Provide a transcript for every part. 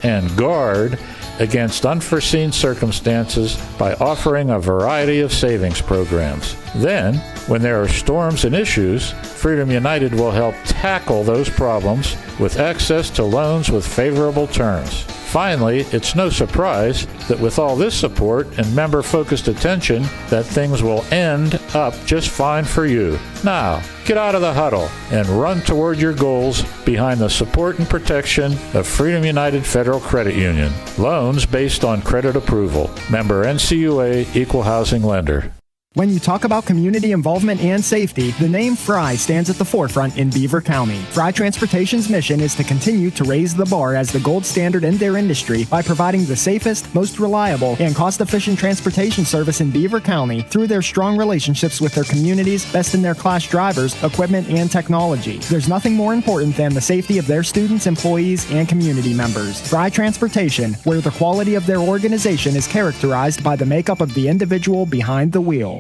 and guard against unforeseen circumstances by offering a variety of savings programs. Then, when there are storms and issues, Freedom United will help tackle those problems with access to loans with favorable terms. Finally, it's no surprise that with all this support and member-focused attention, that things will end up just fine for you. Now, get out of the huddle and run toward your goals behind the support and protection of Freedom United Federal Credit Union. Loans based on credit approval. Member NCUA, Equal Housing Lender. When you talk about community involvement and safety, the name Fry stands at the forefront in Beaver County. Fry Transportation's mission is to continue to raise the bar as the gold standard in their industry by providing the safest, most reliable, and cost-efficient transportation service in Beaver County through their strong relationships with their community's best-in-their-class drivers, equipment, and technology. There's nothing more important than the safety of their students, employees, and community members. Fry Transportation, where the quality of their organization is characterized by the makeup of the individual behind the wheel.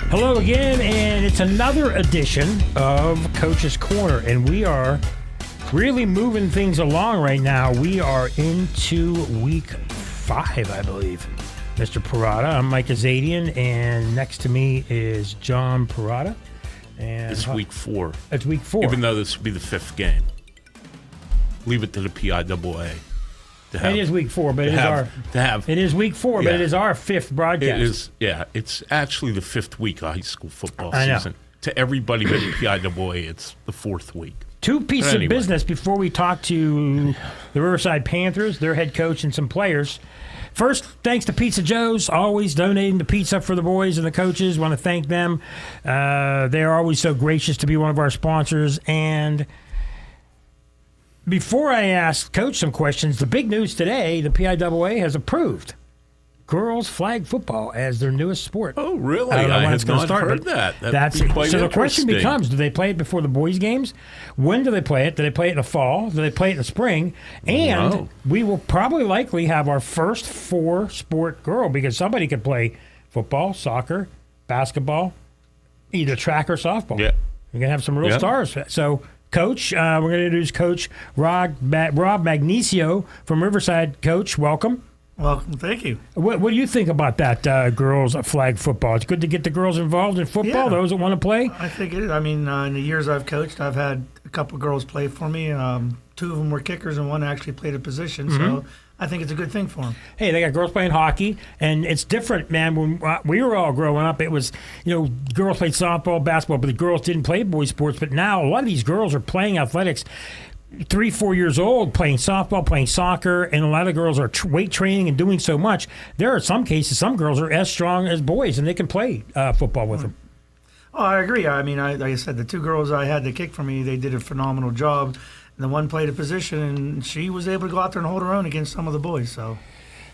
Hello again, and it's another edition of Coach's Corner, and we are really moving things along right now. We are into week 5, I believe. Mr. Parada, I'm Mike Azadian, and next to me is John Parada. And it's week 4. It's week 4. Even though this will be the 5th game. Leave it to the PIAA. It is week 4, but it is week 4, but it is our 5th broadcast. It is, it's actually the 5th week of high school football season. To everybody but the PIAA, it's the 4th week. Two pieces of business before we talk to the Riverside Panthers, their head coach, and some players. First, thanks to Pizza Joe's, always donating the pizza for the boys and the coaches. Want to thank them. They are always so gracious to be one of our sponsors. And before I ask Coach some questions, the big news today, the PIAA has approved girls flag football as their newest sport. Oh, really? I don't know when it's going to not start. Heard that. That's so the question becomes, do they play it before the boys' games? When do they play it? Do they play it in the fall? Do they play it in the spring? And we will probably likely have our first 4-sport girl, because somebody could play football, soccer, basketball, either track or softball. Yeah. We're going to have some real stars. So, Coach, we're going to introduce Coach Rob Magnesio from Riverside. Coach, welcome. Welcome, thank you. What do you think about that girls flag football? It's good to get the girls involved in football, those that want to play? I think it is. I mean, in the years I've coached, I've had a couple of girls play for me. 2 of them were kickers and one actually played a position, so I think it's a good thing for them. Hey, they got girls playing hockey, and it's different, man. When we were all growing up, it was, girls played softball, basketball, but the girls didn't play boys sports. But now a lot of these girls are playing athletics 3-4 years old, playing softball, playing soccer, and a lot of girls are weight training and doing so much. There are some cases, some girls are as strong as boys, and they can play football with them. Oh, I agree. I mean, like I said, the 2 girls I had to kick for me, they did a phenomenal job. And the one played a position, and she was able to go out there and hold her own against some of the boys. So,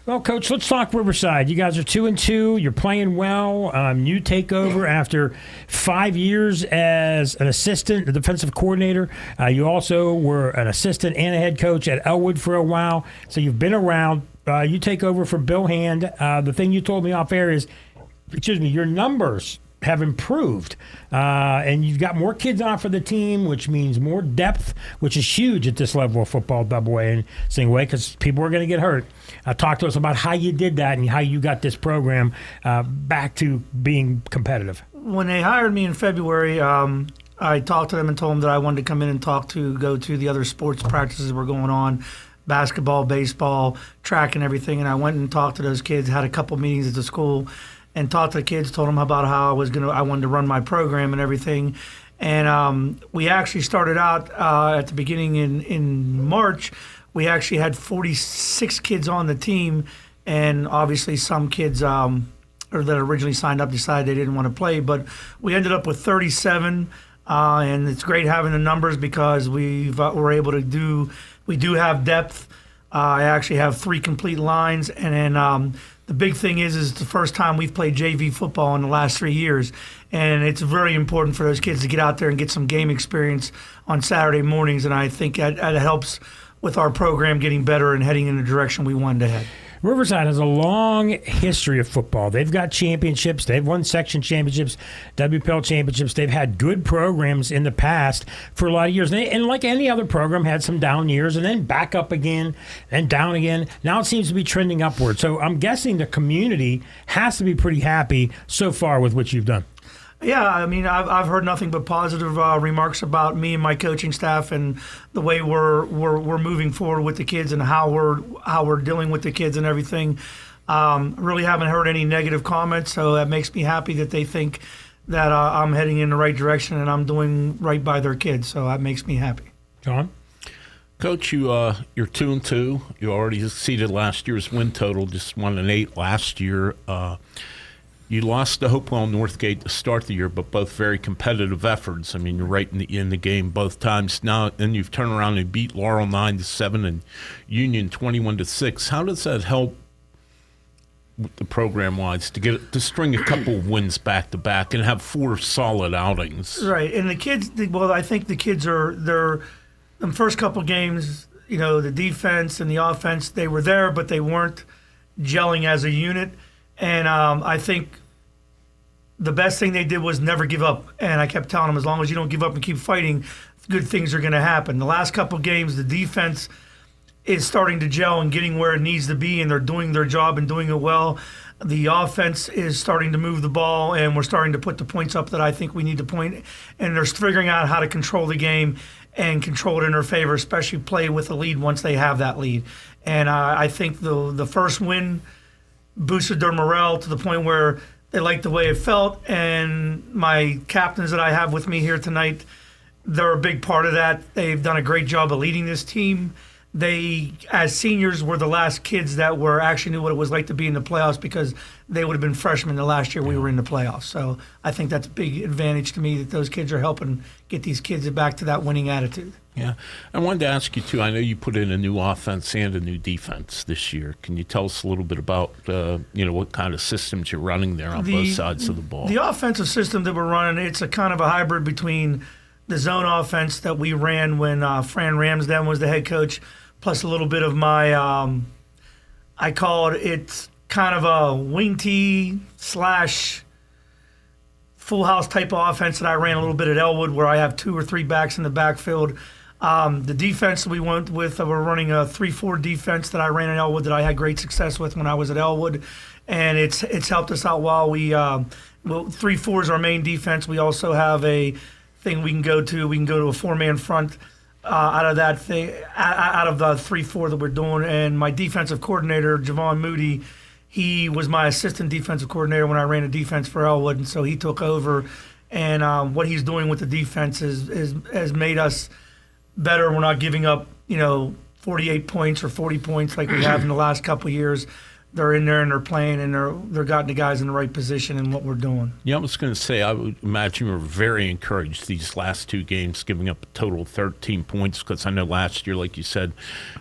well, Coach, let's talk Riverside. You guys are 2-2. You're playing well. You take over after 5 years as an assistant, a defensive coordinator. You also were an assistant and a head coach at Elwood for a while. So you've been around. You take over for Bill Hand. The thing you told me off air is, your numbers have improved, and you've got more kids on for the team, which means more depth, which is huge at this level of football, double A and single A, because people are going to get hurt. Talk to us about how you did that and how you got this program back to being competitive. When they hired me in February, I talked to them and told them that I wanted to come in and go to the other sports practices that were going on, basketball, baseball, track, and everything. And I went and talked to those kids, had a couple meetings at the school, and talked to the kids, told them about how I wanted to run my program and everything. And we actually started out at the beginning in March. We actually had 46 kids on the team, and obviously some kids that originally signed up decided they didn't want to play. But we ended up with 37, and it's great having the numbers because we're able to do have depth. I actually have 3 complete lines, and then the big thing is it's the first time we've played JV football in the last 3 years, and it's very important for those kids to get out there and get some game experience on Saturday mornings, and I think that helps with our program getting better and heading in the direction we wanted to head. Riverside has a long history of football. They've got championships. They've won section championships, WPL championships. They've had good programs in the past for a lot of years. And like any other program, had some down years and then back up again and down again. Now it seems to be trending upward. So I'm guessing the community has to be pretty happy so far with what you've done. Yeah, I mean, I've heard nothing but positive remarks about me and my coaching staff and the way we're moving forward with the kids and how we're dealing with the kids and everything. Really haven't heard any negative comments, so that makes me happy that they think that I'm heading in the right direction and I'm doing right by their kids. So that makes me happy. John? Coach, you're 2-2. You already exceeded last year's win total, just 1-8 last year. You lost to Hopewell Northgate to start the year, but both very competitive efforts. I mean, you're right in the game both times. Now, and you've turned around and beat Laurel 9-7 and Union 21-6. How does that help with the program-wise to string a couple of wins back to back and have 4 solid outings? Right, and the kids. Well, I think the kids the first couple games. You know, the defense and the offense, they were there, but they weren't gelling as a unit. And I think the best thing they did was never give up. And I kept telling them, as long as you don't give up and keep fighting, good things are going to happen. The last couple of games, the defense is starting to gel and getting where it needs to be, and they're doing their job and doing it well. The offense is starting to move the ball, and we're starting to put the points up that I think we need to point. And they're figuring out how to control the game and control it in their favor, especially play with a lead once they have that lead. And I think the first win boosted their morale to the point where they liked the way it felt. And my captains that I have with me here tonight, they're a big part of that. They've done a great job of leading this team. They, as seniors, were the last kids that actually knew what it was like to be in the playoffs, because they would have been freshmen the last year we were in the playoffs. So I think that's a big advantage to me that those kids are helping get these kids back to that winning attitude. Yeah. I wanted to ask you, too, I know you put in a new offense and a new defense this year. Can you tell us a little bit about, what kind of systems you're running there on both sides of the ball? The offensive system that we're running, it's a kind of a hybrid between the zone offense that we ran when Fran Ramsden was the head coach, plus a little bit of my, I call it's kind of a wing tee / full house type of offense that I ran a little bit at Elwood, where I have 2 or 3 backs in the backfield. The defense we went with, we're running a 3-4 defense that I ran at Elwood that I had great success with when I was at Elwood, and it's helped us out while we 3-4 is our main defense. We also have a thing we can go to. We can go to a 4-man front out of that thing, out of the 3-4 that we're doing. And my defensive coordinator, Javon Moody, he was my assistant defensive coordinator when I ran a defense for Elwood, and so he took over. And what he's doing with the defense has made us better. We're not giving up, 48 points or 40 points like we have in the last couple of years. They're in there and they're playing, and they're got the guys in the right position in what we're doing. Yeah, I was going to say, I would imagine you were very encouraged these last 2 games, giving up a total of 13 points, because I know last year, like you said,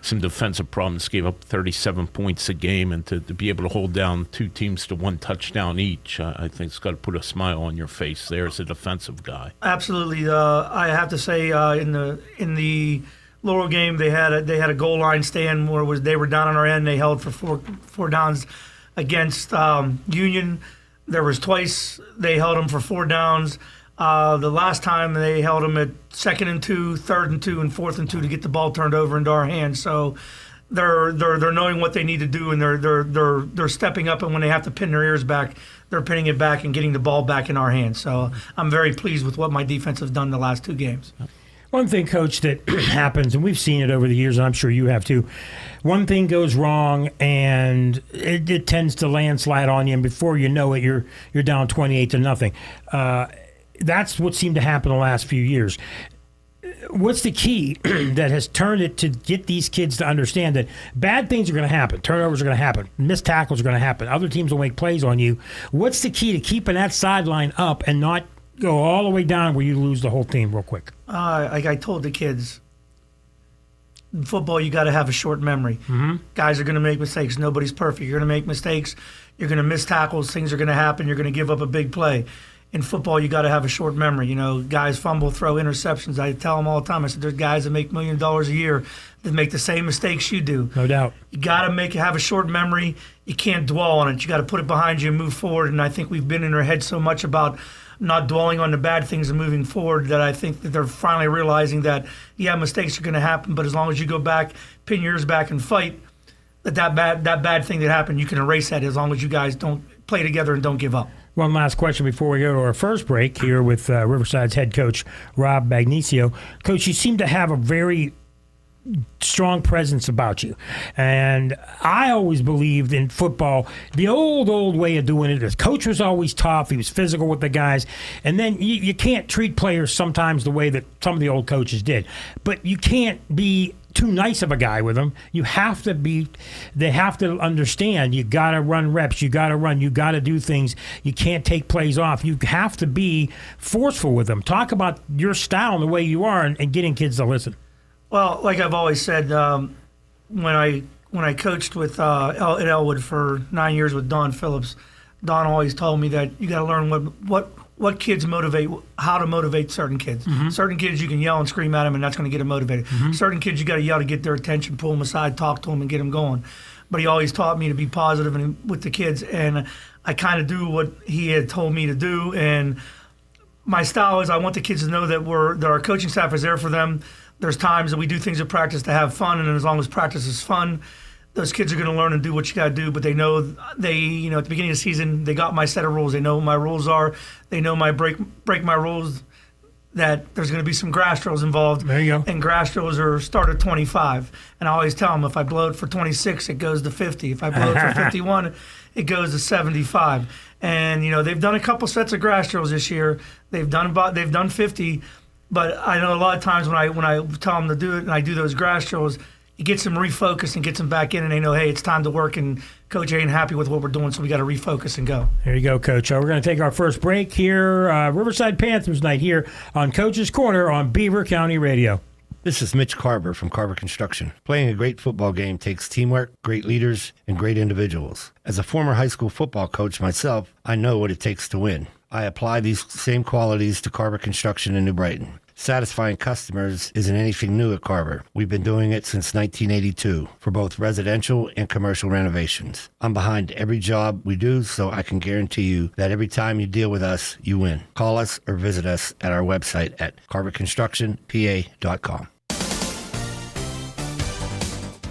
some defensive problems gave up 37 points a game, and to be able to hold down 2 teams to 1 touchdown each, I think it's got to put a smile on your face there as a defensive guy. Absolutely. I have to say, in the Laurel game, they had a goal line stand where they were down on our end. They held for four downs against Union. There was twice they held them for 4 downs. The last time they held them at 2nd and 2, 3rd and 2, and 4th and 2 to get the ball turned over into our hands. So they're knowing what they need to do, and they're stepping up. And when they have to pin their ears back, they're pinning it back and getting the ball back in our hands. So I'm very pleased with what my defense has done the last 2 games. One thing, Coach, that happens, and we've seen it over the years, and I'm sure you have too, one thing goes wrong, and it tends to landslide on you, and before you know it, you're down 28-0. That's what seemed to happen the last few years. What's the key that has turned it to get these kids to understand that bad things are going to happen, turnovers are going to happen, missed tackles are going to happen, other teams will make plays on you? What's the key to keeping that sideline up and not go all the way down where you lose the whole team real quick? Like I told the kids, in football, you got to have a short memory. Mm-hmm. Guys are going to make mistakes. Nobody's perfect. You're going to make mistakes. You're going to miss tackles. Things are going to happen. You're going to give up a big play. in football, you got to have a short memory. You know, guys fumble, throw interceptions. I tell them all the time. I said, there's guys that make $1 million a year that make the same mistakes you do. No doubt. You got to have a short memory. You can't dwell on it. You got to put it behind you and move forward. And I think we've been in our head so much about not dwelling on the bad things and moving forward that I think that they're finally realizing that, yeah, mistakes are going to happen, but as long as you go back, pin your ears back and fight, that bad thing that happened, you can erase that as long as you guys don't play together and don't give up. One last question before we go to our first break here with Riverside's head coach, Rob Magnesio. Coach, you seem to have a very strong presence about you. And I always believed in football, the old way of doing it. The coach was always tough. He was physical with the guys. And then you can't treat players sometimes the way that some of the old coaches did. But you can't be too nice of a guy with them. You have to be, they have to understand you got to run reps, you got to run, you got to do things. You can't take plays off. You have to be forceful with them. Talk about your style and the way you are and getting kids to listen. Well, like I've always said, when I coached with at Elwood for 9 years with Don Phillips, Don always told me that you got to learn what kids motivate, how to motivate certain kids. Mm-hmm. Certain kids you can yell and scream at them, and that's going to get them motivated. Mm-hmm. Certain kids you got to yell to get their attention, pull them aside, talk to them, and get them going. But he always taught me to be positive and with the kids, and I kind of do what he had told me to do. And my style is I want the kids to know that our coaching staff is there for them. There's times that we do things at practice to have fun, and as long as practice is fun, those kids are going to learn and do what you got to do. But they know at the beginning of the season, they got my set of rules. They know what my rules are. They know my break my rules, that there's going to be some grass drills involved. There you go. And grass drills start at 25. And I always tell them, if I blow it for 26, it goes to 50. If I blow it for 51, it goes to 75. And they've done a couple sets of grass drills this year. They've done 50. But I know a lot of times when I tell them to do it and I do those grass drills, it gets them refocused and gets them back in, and they know, hey, it's time to work, and Coach ain't happy with what we're doing, so we got to refocus and go. There you go, Coach. We're going to take our first break here. Riverside Panthers night here on Coach's Corner on Beaver County Radio. This is Mitch Carver from Carver Construction. Playing a great football game takes teamwork, great leaders, and great individuals. As a former high school football coach myself, I know what it takes to win. I apply these same qualities to Carver Construction in New Brighton. Satisfying customers isn't anything new at Carver. We've been doing it since 1982 for both residential and commercial renovations. I'm behind every job we do, so I can guarantee you that every time you deal with us, you win. Call us or visit us at our website at carverconstructionpa.com.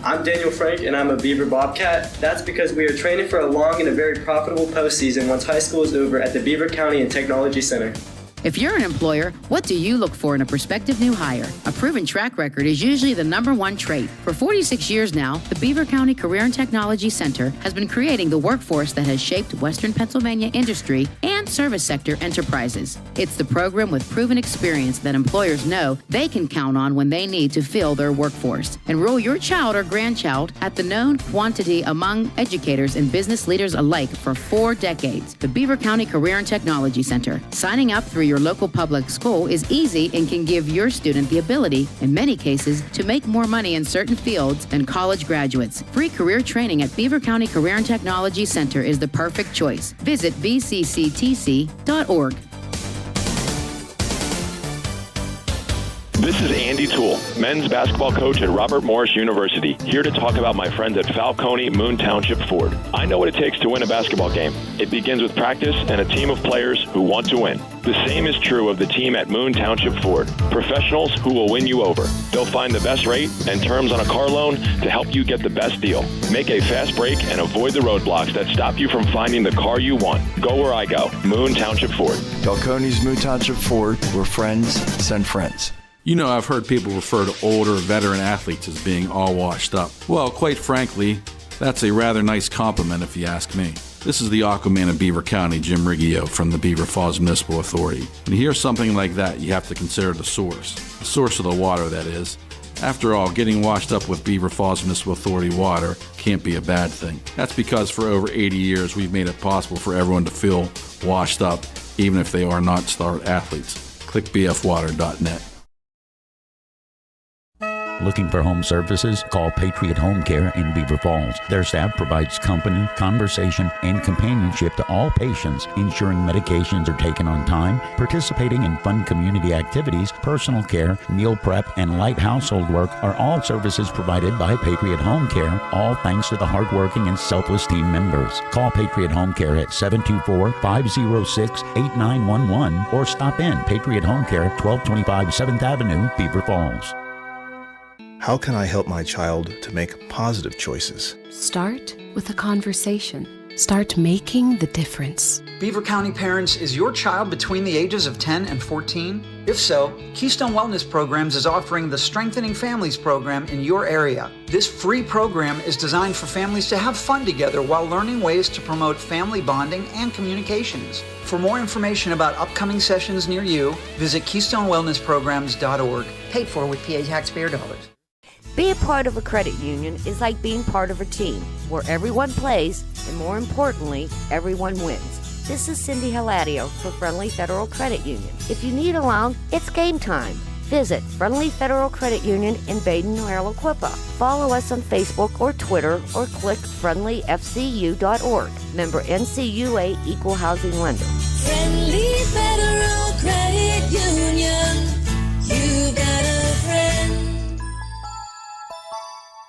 I'm Daniel Frank, and I'm a Beaver Bobcat. That's because we are training for a long and a very profitable postseason once high school is over at the Beaver County and Technology Center. If you're an employer, what do you look for in a prospective new hire? A proven track record is usually the number one trait. For 46 years now, the Beaver County Career and Technology Center has been creating the workforce that has shaped Western Pennsylvania industry and service sector enterprises. It's the program with proven experience that employers know they can count on when they need to fill their workforce. Enroll your child or grandchild at the known quantity among educators and business leaders alike for 4 decades. The Beaver County Career and Technology Center. Signing up through your local public school is easy and can give your student the ability, in many cases, to make more money in certain fields than college graduates. Free career training at Beaver County Career and Technology Center is the perfect choice. Visit bcctc.org. This is Andy Toole, men's basketball coach at Robert Morris University, here to talk about my friends at Falcone Moon Township Ford. I know what it takes to win a basketball game. It begins with practice and a team of players who want to win. The same is true of the team at Moon Township Ford. Professionals who will win you over. They'll find the best rate and terms on a car loan to help you get the best deal. Make a fast break and avoid the roadblocks that stop you from finding the car you want. Go where I go. Moon Township Ford. Falcone's Moon Township Ford, where friends send friends. You know, I've heard people refer to older veteran athletes as being all washed up. Well, quite frankly, that's a rather nice compliment if you ask me. This is the Aquaman of Beaver County, Jim Riggio from the Beaver Falls Municipal Authority. When you hear something like that, you have to consider the source of the water, that is. After all, getting washed up with Beaver Falls Municipal Authority water can't be a bad thing. That's because for over 80 years, we've made it possible for everyone to feel washed up, even if they are not star athletes. Click bfwater.net. Looking for home services? Call Patriot Home Care in Beaver Falls. Their staff provides company, conversation, and companionship to all patients, ensuring medications are taken on time, participating in fun community activities, personal care, meal prep, and light household work are all services provided by Patriot Home Care, all thanks to the hardworking and selfless team members. Call Patriot Home Care at 724-506-8911 or stop in Patriot Home Care, 1225 7th Avenue, Beaver Falls. How can I help my child to make positive choices? Start with a conversation. Start making the difference. Beaver County Parents, is your child between the ages of 10 and 14? If so, Keystone Wellness Programs is offering the Strengthening Families program in your area. This free program is designed for families to have fun together while learning ways to promote family bonding and communications. For more information about upcoming sessions near you, visit KeystoneWellnessPrograms.org. Paid for with PA taxpayer dollars. Being part of a credit union is like being part of a team where everyone plays and, more importantly, everyone wins. This is Cindy Hiladio for Friendly Federal Credit Union. If you need a loan, it's game time. Visit Friendly Federal Credit Union in Baden-Neuerl-Aquippa. Follow us on Facebook or Twitter or click friendlyfcu.org. Member NCUA Equal Housing Lender. Friendly Federal Credit Union. You got a friend.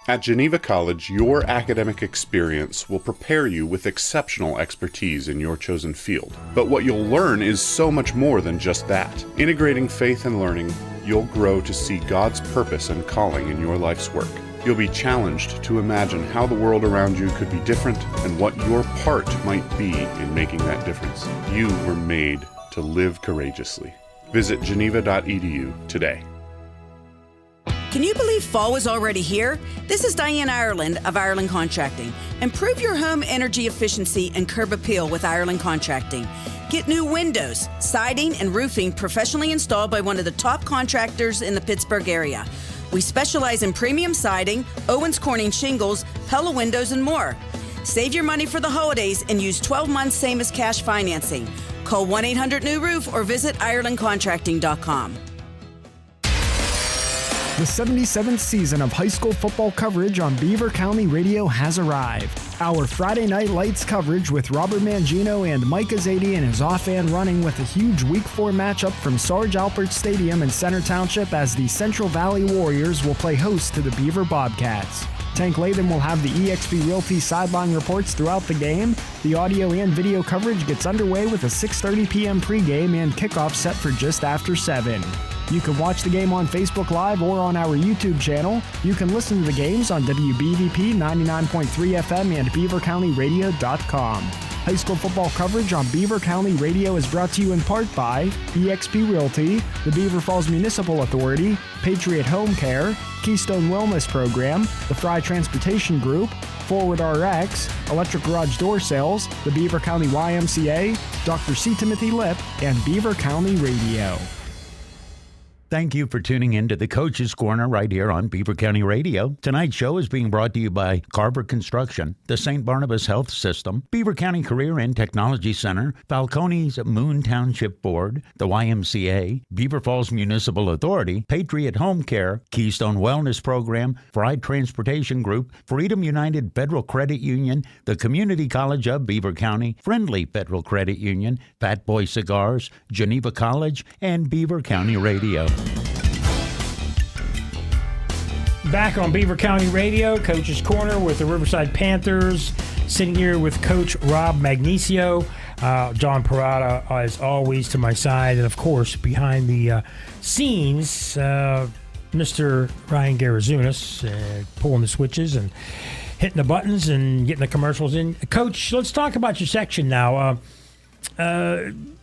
At Geneva College, your academic experience will prepare you with exceptional expertise in your chosen field. But what you'll learn is so much more than just that. Integrating faith and learning, you'll grow to see God's purpose and calling in your life's work. You'll be challenged to imagine how the world around you could be different and what your part might be in making that difference. You were made to live courageously. Visit geneva.edu today. Can you believe fall is already here? This is Diane Ireland of Ireland Contracting. Improve your home energy efficiency and curb appeal with Ireland Contracting. Get new windows, siding, and roofing professionally installed by one of the top contractors in the Pittsburgh area. We specialize in premium siding, Owens Corning shingles, Pella windows, and more. Save your money for the holidays and use 12 months same as cash financing. Call 1-800-NEW-ROOF or visit IrelandContracting.com. The 77th season of high school football coverage on Beaver County Radio has arrived. Our Friday Night Lights coverage with Robert Mangino and Mike Azadian is off and running with a huge Week 4 matchup from Sarge Alpert Stadium in Center Township as the Central Valley Warriors will play host to the Beaver Bobcats. Tank Latham will have the eXp Realty sideline reports throughout the game. The audio and video coverage gets underway with a 6:30 p.m. pregame and kickoff set for just after 7. You can watch the game on Facebook Live or on our YouTube channel. You can listen to the games on WBVP 99.3 FM and BeaverCountyRadio.com. High school football coverage on Beaver County Radio is brought to you in part by eXp Realty, the Beaver Falls Municipal Authority, Patriot Home Care, Keystone Wellness Program, the Fry Transportation Group, Forward RX, Electric Garage Door Sales, the Beaver County YMCA, Dr. C. Timothy Lip, and Beaver County Radio. Thank you for tuning in to the Coach's Corner right here on Beaver County Radio. Tonight's show is being brought to you by Carver Construction, the St. Barnabas Health System, Beaver County Career and Technology Center, Falcone's Moon Township Board, the YMCA, Beaver Falls Municipal Authority, Patriot Home Care, Keystone Wellness Program, Fried Transportation Group, Freedom United Federal Credit Union, the Community College of Beaver County, Friendly Federal Credit Union, Fat Boy Cigars, Geneva College, and Beaver County Radio. Back on Beaver County Radio, Coach's Corner with the Riverside Panthers. Sitting here with Coach Rob Magnesio. John Parada, as always, to my side. And, of course, behind the scenes, Mr. Ryan Garazunas, pulling the switches and hitting the buttons and getting the commercials in. Coach, let's talk about your section now.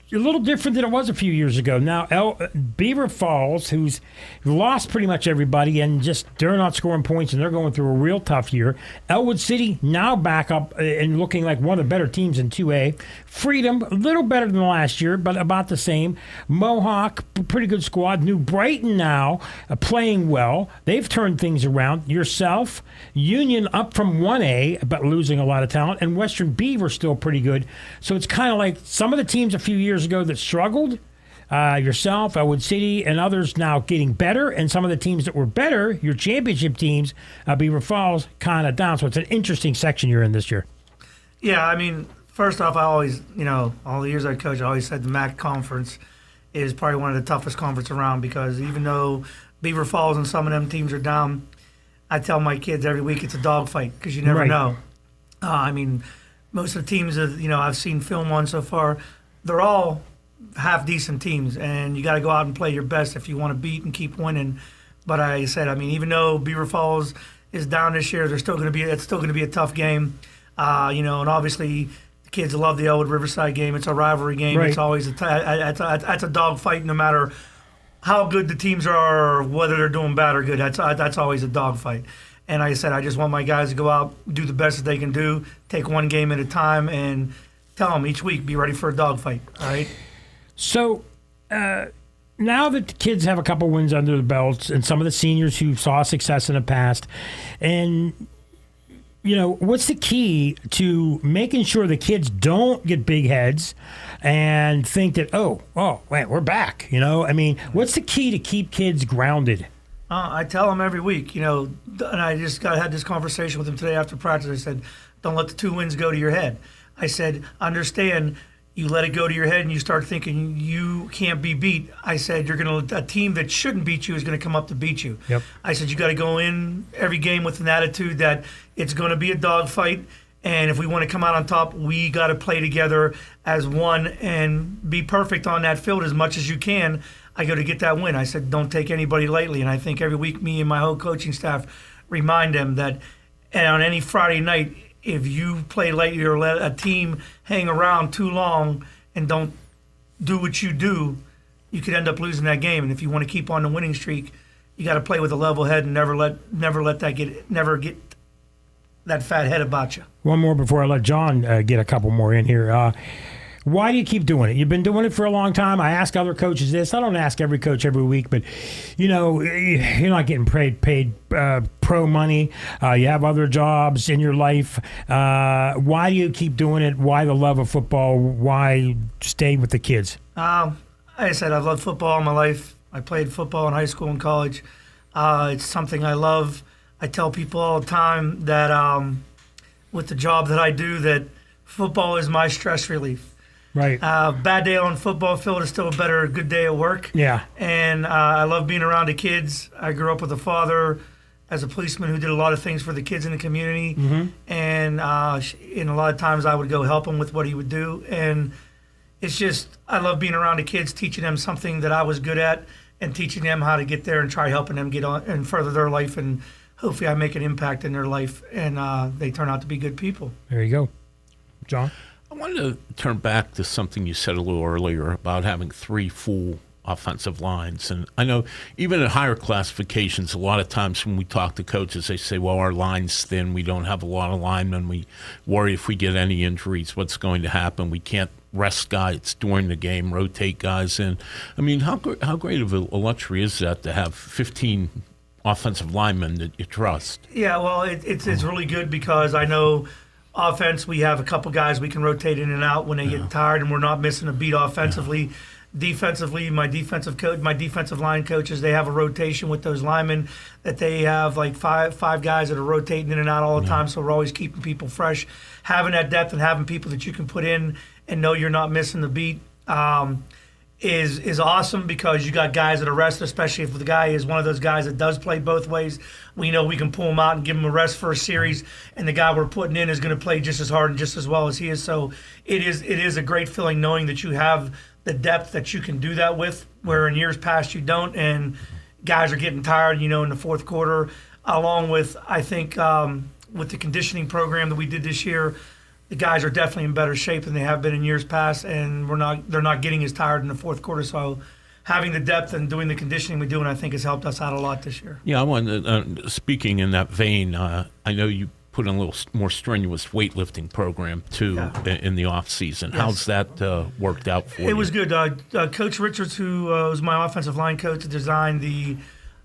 A little different than it was a few years ago. Now, Beaver Falls, who's lost pretty much everybody and just they're not scoring points and they're going through a real tough year. Elwood City now back up and looking like one of the better teams in 2A. Freedom, a little better than last year, but about the same. Mohawk, pretty good squad. New Brighton now playing well. They've turned things around. Yourself, Union up from 1A, but losing a lot of talent. And Western Beaver still pretty good. So it's kind of like some of the teams a few years ago that struggled yourself, Elwood City, and others now getting better, and some of the teams that were better, your championship teams, Beaver Falls, kind of down. So it's an interesting section you're in this year. Yeah, I mean, first off, I always, all the years I coached, I always said the MAC conference is probably one of the toughest conferences around, because even though Beaver Falls and some of them teams are down, I tell my kids every week it's a dogfight, because you never know. I mean, most of the teams that I've seen film on so far, they're all half decent teams, and you got to go out and play your best if you want to beat and keep winning. But I said, I mean, even though Beaver Falls is down this year, it's still going to be a tough game. And obviously the kids love the Elwood Riverside game. It's a rivalry game. Right. It's always that's a dogfight, no matter how good the teams are or whether they're doing bad or good. That's always a dogfight. And like I said, I just want my guys to go out, do the best that they can do, take one game at a time, and tell them each week, be ready for a dogfight. All right. So now that the kids have a couple wins under the belts, and some of the seniors who saw success in the past, and what's the key to making sure the kids don't get big heads and think that, oh, wait, we're back? I mean, what's the key to keep kids grounded? I tell them every week, and I just had this conversation with them today after practice. I said, don't let the 2 wins go to your head. I said, understand, you let it go to your head and you start thinking you can't be beat. I said, a team that shouldn't beat you is going to come up to beat you. Yep. I said, you got to go in every game with an attitude that it's going to be a dogfight. And if we want to come out on top, we got to play together as one and be perfect on that field as much as you can. I go to get that win. I said, don't take anybody lightly. And I think every week me and my whole coaching staff remind them that, and on any Friday night, if you play lightly or let a team hang around too long and don't do what you do, you could end up losing that game. And if you want to keep on the winning streak, you got to play with a level head and never get that fat head about you. One more before I let John get a couple more in here. Why do you keep doing it? You've been doing it for a long time. I ask other coaches this. I don't ask every coach every week, but you're not getting paid pro money. You have other jobs in your life. Why do you keep doing it? Why the love of football? Why stay with the kids? Like I said, I've loved football all my life. I played football in high school and college. It's something I love. I tell people all the time that with the job that I do, that football is my stress relief. Right. Bad day on football field is still a good day at work. Yeah. And I love being around the kids. I grew up with a father as a policeman who did a lot of things for the kids in the community. Mm-hmm. And a lot of times I would go help him with what he would do. And it's just, I love being around the kids, teaching them something that I was good at and teaching them how to get there and try helping them get on and further their life. And hopefully I make an impact in their life and they turn out to be good people. There you go. John? I wanted to turn back to something you said a little earlier about having 3 full offensive lines. And I know even at higher classifications, a lot of times when we talk to coaches, they say, well, our line's thin. We don't have a lot of linemen. We worry if we get any injuries, what's going to happen. We can't rest guys during the game, rotate guys in. I mean, how great of a luxury is that to have 15 offensive linemen that you trust? Yeah, well, it's really good because I know – offense, we have a couple guys we can rotate in and out when they get tired, and we're not missing a beat offensively. Yeah. Defensively, my defensive line coaches, they have a rotation with those linemen that they have like five guys that are rotating in and out all the time, so we're always keeping people fresh. Having that depth and having people that you can put in and know you're not missing the beat is awesome because you got guys that are rested, especially if the guy is one of those guys that does play both ways. We know we can pull him out and give him a rest for a series, and the guy we're putting in is going to play just as hard and just as well as he is. So it is a great feeling knowing that you have the depth that you can do that with, where in years past you don't, and guys are getting tired, in the fourth quarter, along with, I think, with the conditioning program that we did this year, the guys are definitely in better shape than they have been in years past, and they're not getting as tired in the fourth quarter. So having the depth and doing the conditioning we do, and I think has helped us out a lot this year. Yeah, I want speaking in that vein, I know you put in a little more strenuous weightlifting program, too, in the off-season. Yes. How's that worked out for you? It was good. Coach Richards, who was my offensive line coach, designed the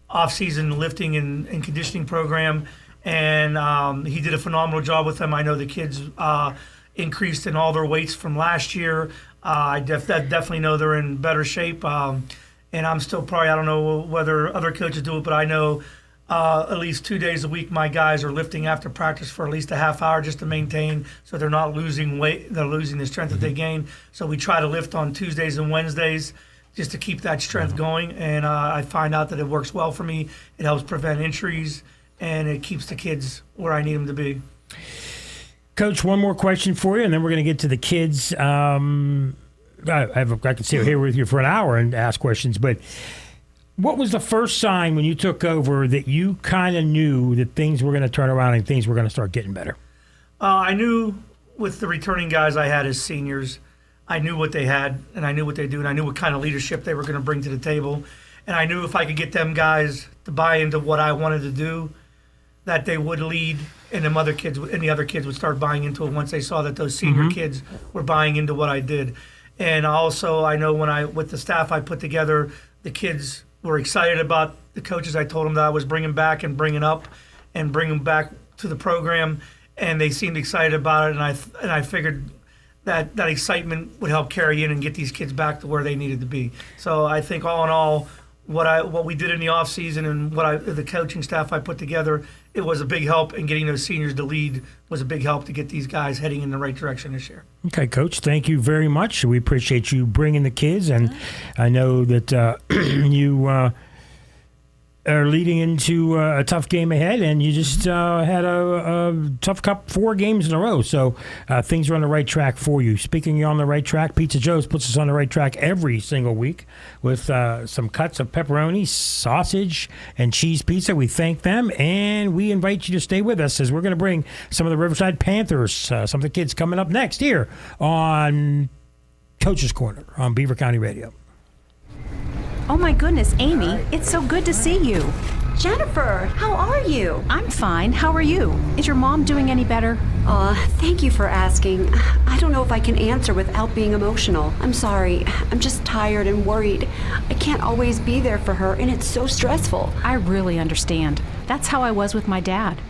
off-season lifting and conditioning program, and he did a phenomenal job with them. I know the kids increased in all their weights from last year. I definitely know they're in better shape. And I'm still probably, I don't know whether other coaches do it, but I know at least 2 days a week my guys are lifting after practice for at least a half hour just to maintain so they're not losing weight, they're losing the strength that they gain. So we try to lift on Tuesdays and Wednesdays just to keep that strength going. And I find out that it works well for me. It helps prevent injuries, and it keeps the kids where I need them to be. Coach, one more question for you, and then we're going to get to the kids. I could sit here with you for an hour and ask questions, but what was the first sign when you took over that you kind of knew that things were going to turn around and things were going to start getting better? I knew with the returning guys I had as seniors, I knew what they had, and I knew what they do, and I knew what kind of leadership they were going to bring to the table. And I knew if I could get them guys to buy into what I wanted to do, that they would lead, and the other kids would start buying into it once they saw that those senior kids were buying into what I did. And also, I know with the staff I put together, the kids were excited about the coaches I told them that I was bringing back and bringing up and bringing back to the program, and they seemed excited about it. And I figured that excitement would help carry in and get these kids back to where they needed to be. So I think all in all, what we did in the off season and the coaching staff I put together, it was a big help, and getting those seniors to lead was a big help to get these guys heading in the right direction this year. Okay, Coach, thank you very much. We appreciate you bringing the kids, and I know that you are leading into a tough game ahead, and you just had a tough 4 games in a row, so things are on the right track for you. Speaking of on the right track, Pizza Joe's puts us on the right track every single week with some cuts of pepperoni, sausage, and cheese pizza. We thank them, and we invite you to stay with us as we're going to bring some of the Riverside Panthers, some of the kids coming up next here on Coach's Corner on Beaver County Radio. Oh my goodness, Amy, it's so good to see you. Jennifer, how are you? I'm fine. How are you? Is your mom doing any better? Thank you for asking. I don't know if I can answer without being emotional. I'm sorry. I'm just tired and worried. I can't always be there for her, and it's so stressful. I really understand. That's how I was with my dad.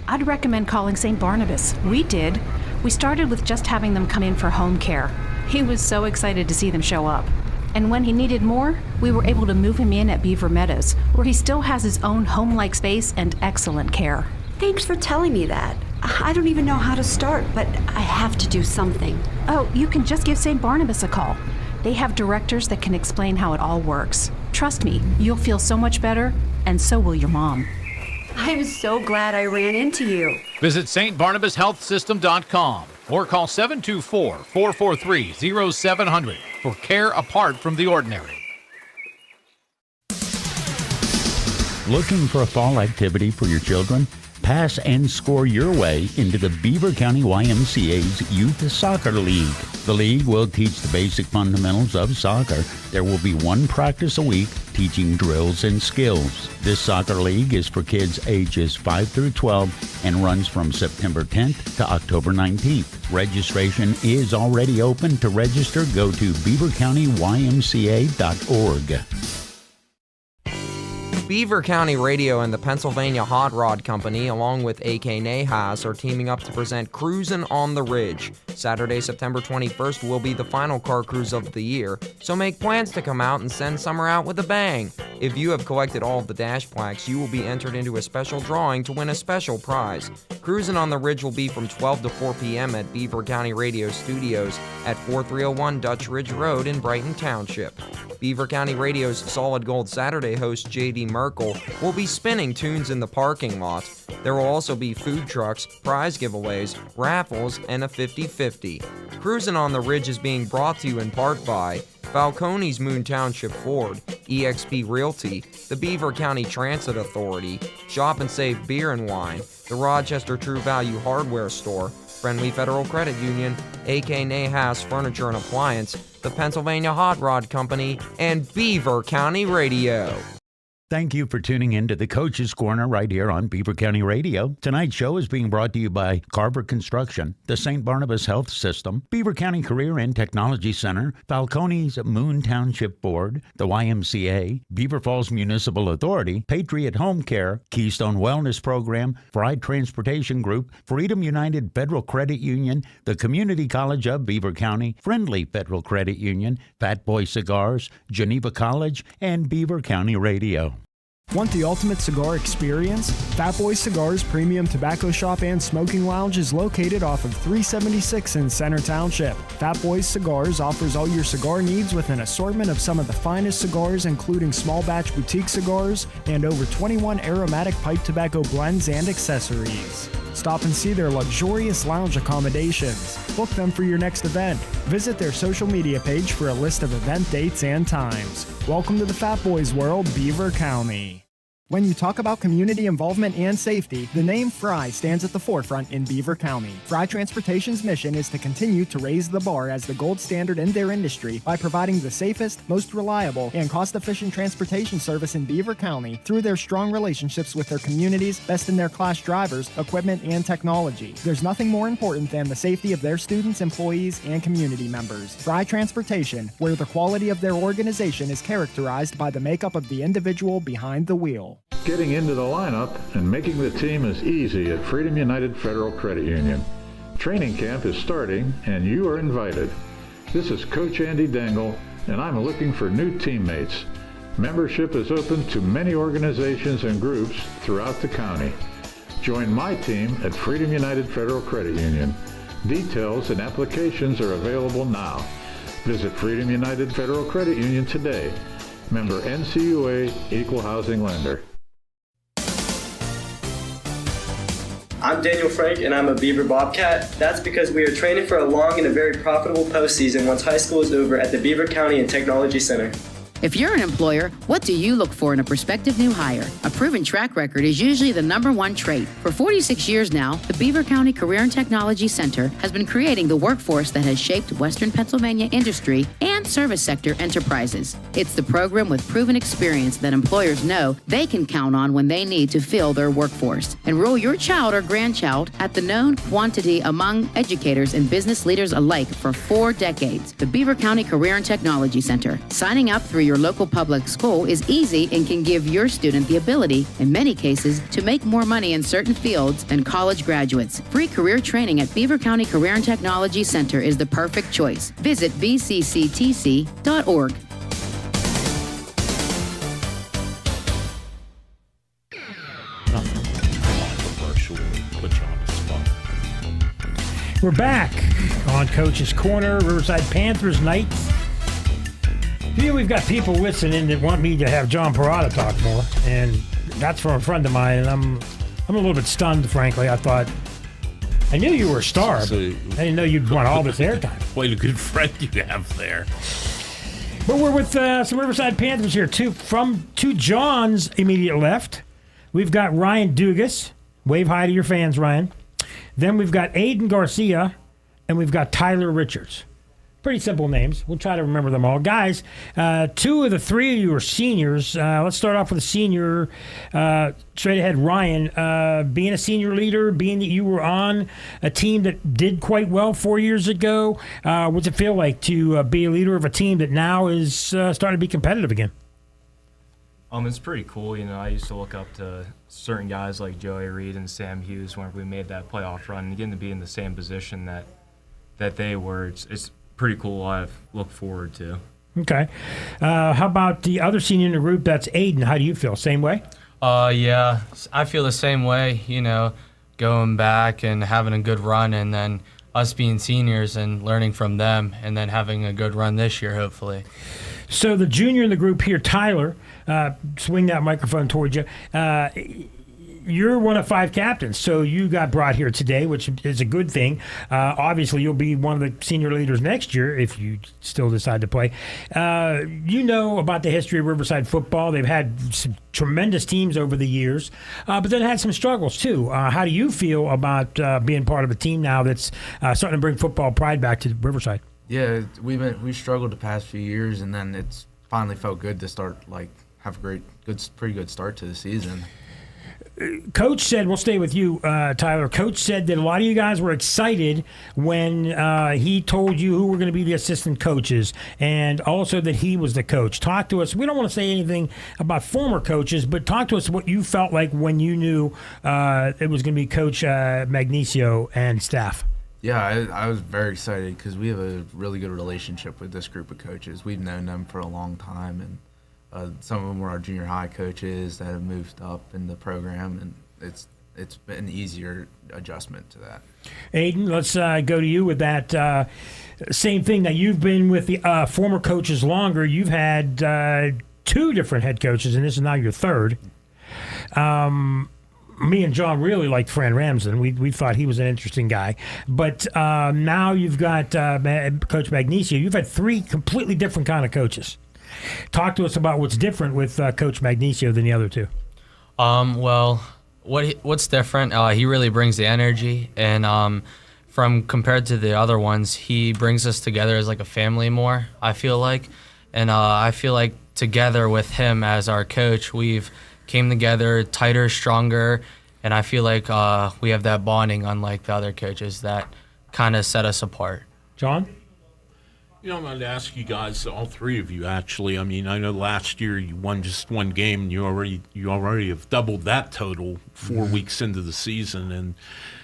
I'd recommend calling St. Barnabas. We did. We started with just having them come in for home care. He was so excited to see them show up. And when he needed more, we were able to move him in at Beaver Meadows, where he still has his own home-like space and excellent care. Thanks for telling me that. I don't even know how to start, but I have to do something. Oh, you can just give St. Barnabas a call. They have directors that can explain how it all works. Trust me, you'll feel so much better, and so will your mom. I'm so glad I ran into you. Visit stbarnabashealthsystem.com or call 724-443-0700 for care apart from the ordinary. Looking for a fall activity for your children? Pass and score your way into the Beaver County YMCA's Youth Soccer League. The league will teach the basic fundamentals of soccer. There will be 1 practice a week teaching drills and skills. This soccer league is for kids ages 5 through 12 and runs from September 10th to October 19th. Registration is already open. To register, go to beavercountyymca.org. Beaver County Radio and the Pennsylvania Hot Rod Company, along with AK Nahas, are teaming up to present Cruisin' on the Ridge. Saturday, September 21st will be the final car cruise of the year, so make plans to come out and send summer out with a bang. If you have collected all of the dash plaques, you will be entered into a special drawing to win a special prize. Cruisin' on the Ridge will be from 12 to 4 p.m. at Beaver County Radio Studios at 4301 Dutch Ridge Road in Brighton Township. Beaver County Radio's Solid Gold Saturday host J.D. Merkel will be spinning tunes in the parking lot. There will also be food trucks, prize giveaways, raffles, and a 50-50. Cruisin' on the Ridge is being brought to you in part by Falcone's Moon Township Ford, eXp Realty, the Beaver County Transit Authority, Shop and Save Beer and Wine, the Rochester True Value Hardware Store, Friendly Federal Credit Union, AK Nahas Furniture and Appliance, the Pennsylvania Hot Rod Company, and Beaver County Radio. Thank you for tuning in to the Coach's Corner right here on Beaver County Radio. Tonight's show is being brought to you by Carver Construction, the St. Barnabas Health System, Beaver County Career and Technology Center, Falcone's Moon Township Board, the YMCA, Beaver Falls Municipal Authority, Patriot Home Care, Keystone Wellness Program, Fried Transportation Group, Freedom United Federal Credit Union, the Community College of Beaver County, Friendly Federal Credit Union, Fat Boy Cigars, Geneva College, and Beaver County Radio. Want the ultimate cigar experience? Fat Boy Cigars Premium Tobacco Shop and Smoking Lounge is located off of 376 in Center Township. Fat Boy Cigars offers all your cigar needs with an assortment of some of the finest cigars, including small batch boutique cigars and over 21 aromatic pipe tobacco blends and accessories. Stop and see their luxurious lounge accommodations. Book them for your next event. Visit their social media page for a list of event dates and times. Welcome to the Fat Boys world, Beaver County. When you talk about community involvement and safety, the name Fry stands at the forefront in Beaver County. Fry Transportation's mission is to continue to raise the bar as the gold standard in their industry by providing the safest, most reliable, and cost-efficient transportation service in Beaver County through their strong relationships with their communities, best-in-their-class drivers, equipment, and technology. There's nothing more important than the safety of their students, employees, and community members. Fry Transportation, where the quality of their organization is characterized by the makeup of the individual behind the wheel. Getting into the lineup and making the team is easy at Freedom United Federal Credit Union. Training camp is starting and you are invited. This is Coach Andy Dangle and I'm looking for new teammates. Membership is open to many organizations and groups throughout the county. Join my team at Freedom United Federal Credit Union. Details and applications are available now. Visit Freedom United Federal Credit Union today. Member NCUA, Equal Housing Lender. I'm Daniel Frank, and I'm a Beaver Bobcat. That's because we are training for a long and a very profitable postseason once high school is over at the Beaver County and Technology Center. If you're an employer, what do you look for in a prospective new hire? A proven track record is usually the number one trait. For 46 years now, the Beaver County Career and Technology Center has been creating the workforce that has shaped Western Pennsylvania industry and service sector enterprises. It's the program with proven experience that employers know they can count on when they need to fill their workforce. Enroll your child or grandchild at the known quantity among educators and business leaders alike for 4 decades. The Beaver County Career and Technology Center. Signing up through your local public school is easy and can give your student the ability, in many cases, to make more money in certain fields than college graduates. Free career training at Beaver County Career and Technology Center is the perfect choice. Visit bcctc.org. We're back on Coach's Corner, Riverside Panthers night. Here we've got people listening that want me to have John Parada talk more, and that's from a friend of mine, and I'm a little bit stunned, frankly. I knew you were a star, but I didn't know you'd want all this airtime. Quite a good friend you have there. But we're with some Riverside Panthers here, two Johns immediate left. We've got Ryan Dugas. Wave hi to your fans, Ryan. Then we've got Aiden Garcia, and we've got Tyler Richards. Pretty simple names. We'll try to remember them all. Guys, 2 of the 3 of you are seniors. Let's start off with a senior. Straight ahead, Ryan. Being a senior leader, being that you were on a team that did quite well 4 years ago, what's it feel like to be a leader of a team that now is starting to be competitive again? It's pretty cool. I used to look up to certain guys like Joey Reed and Sam Hughes whenever we made that playoff run, and getting to be in the same position that they were. It's pretty cool. I look forward to. Okay. How about the other senior in the group? That's Aiden. How do you feel? Same way? Yeah, I feel the same way. Going back and having a good run, and then us being seniors and learning from them, and then having a good run this year, hopefully. So the junior in the group here, Tyler, swing that microphone towards you. You're one of 5 captains, so you got brought here today, which is a good thing. Obviously, you'll be one of the senior leaders next year if you still decide to play. You know about the history of Riverside football. They've had some tremendous teams over the years, but then had some struggles too. How do you feel about being part of a team now that's starting to bring football pride back to Riverside? Yeah, we struggled the past few years, and then it's finally felt good to start have a pretty good start to the season. Coach said, we'll stay with you, Tyler. Coach said that a lot of you guys were excited when he told you who were going to be the assistant coaches, and also that he was the coach. Talk to us. We don't want to say anything about former coaches, but talk to us what you felt like when you knew it was going to be Coach Magnesio and staff. Yeah, I was very excited because we have a really good relationship with this group of coaches. We've known them for a long time, and some of them were our junior high coaches that have moved up in the program, and it's been an easier adjustment to that. Aiden, let's go to you with that same thing. That you've been with the former coaches longer. You've had 2 different head coaches, and this is now your third. Me and John really liked Fran Ramsden. We thought he was an interesting guy. But now you've got Coach Magnesio. You've had 3 completely different kind of coaches. Talk to us about what's different with Coach Magnesio than the other 2. Well, what's different? He really brings the energy, and from compared to the other ones, he brings us together as like a family more, I feel like. And I feel like together with him as our coach, we've came together tighter, stronger, and I feel like we have that bonding unlike the other coaches that kind of set us apart. John? You know, I'm going to ask you guys, all 3 of you, actually. I mean, I know last year you won just 1 game, and you already have doubled that total 4 weeks into the season. And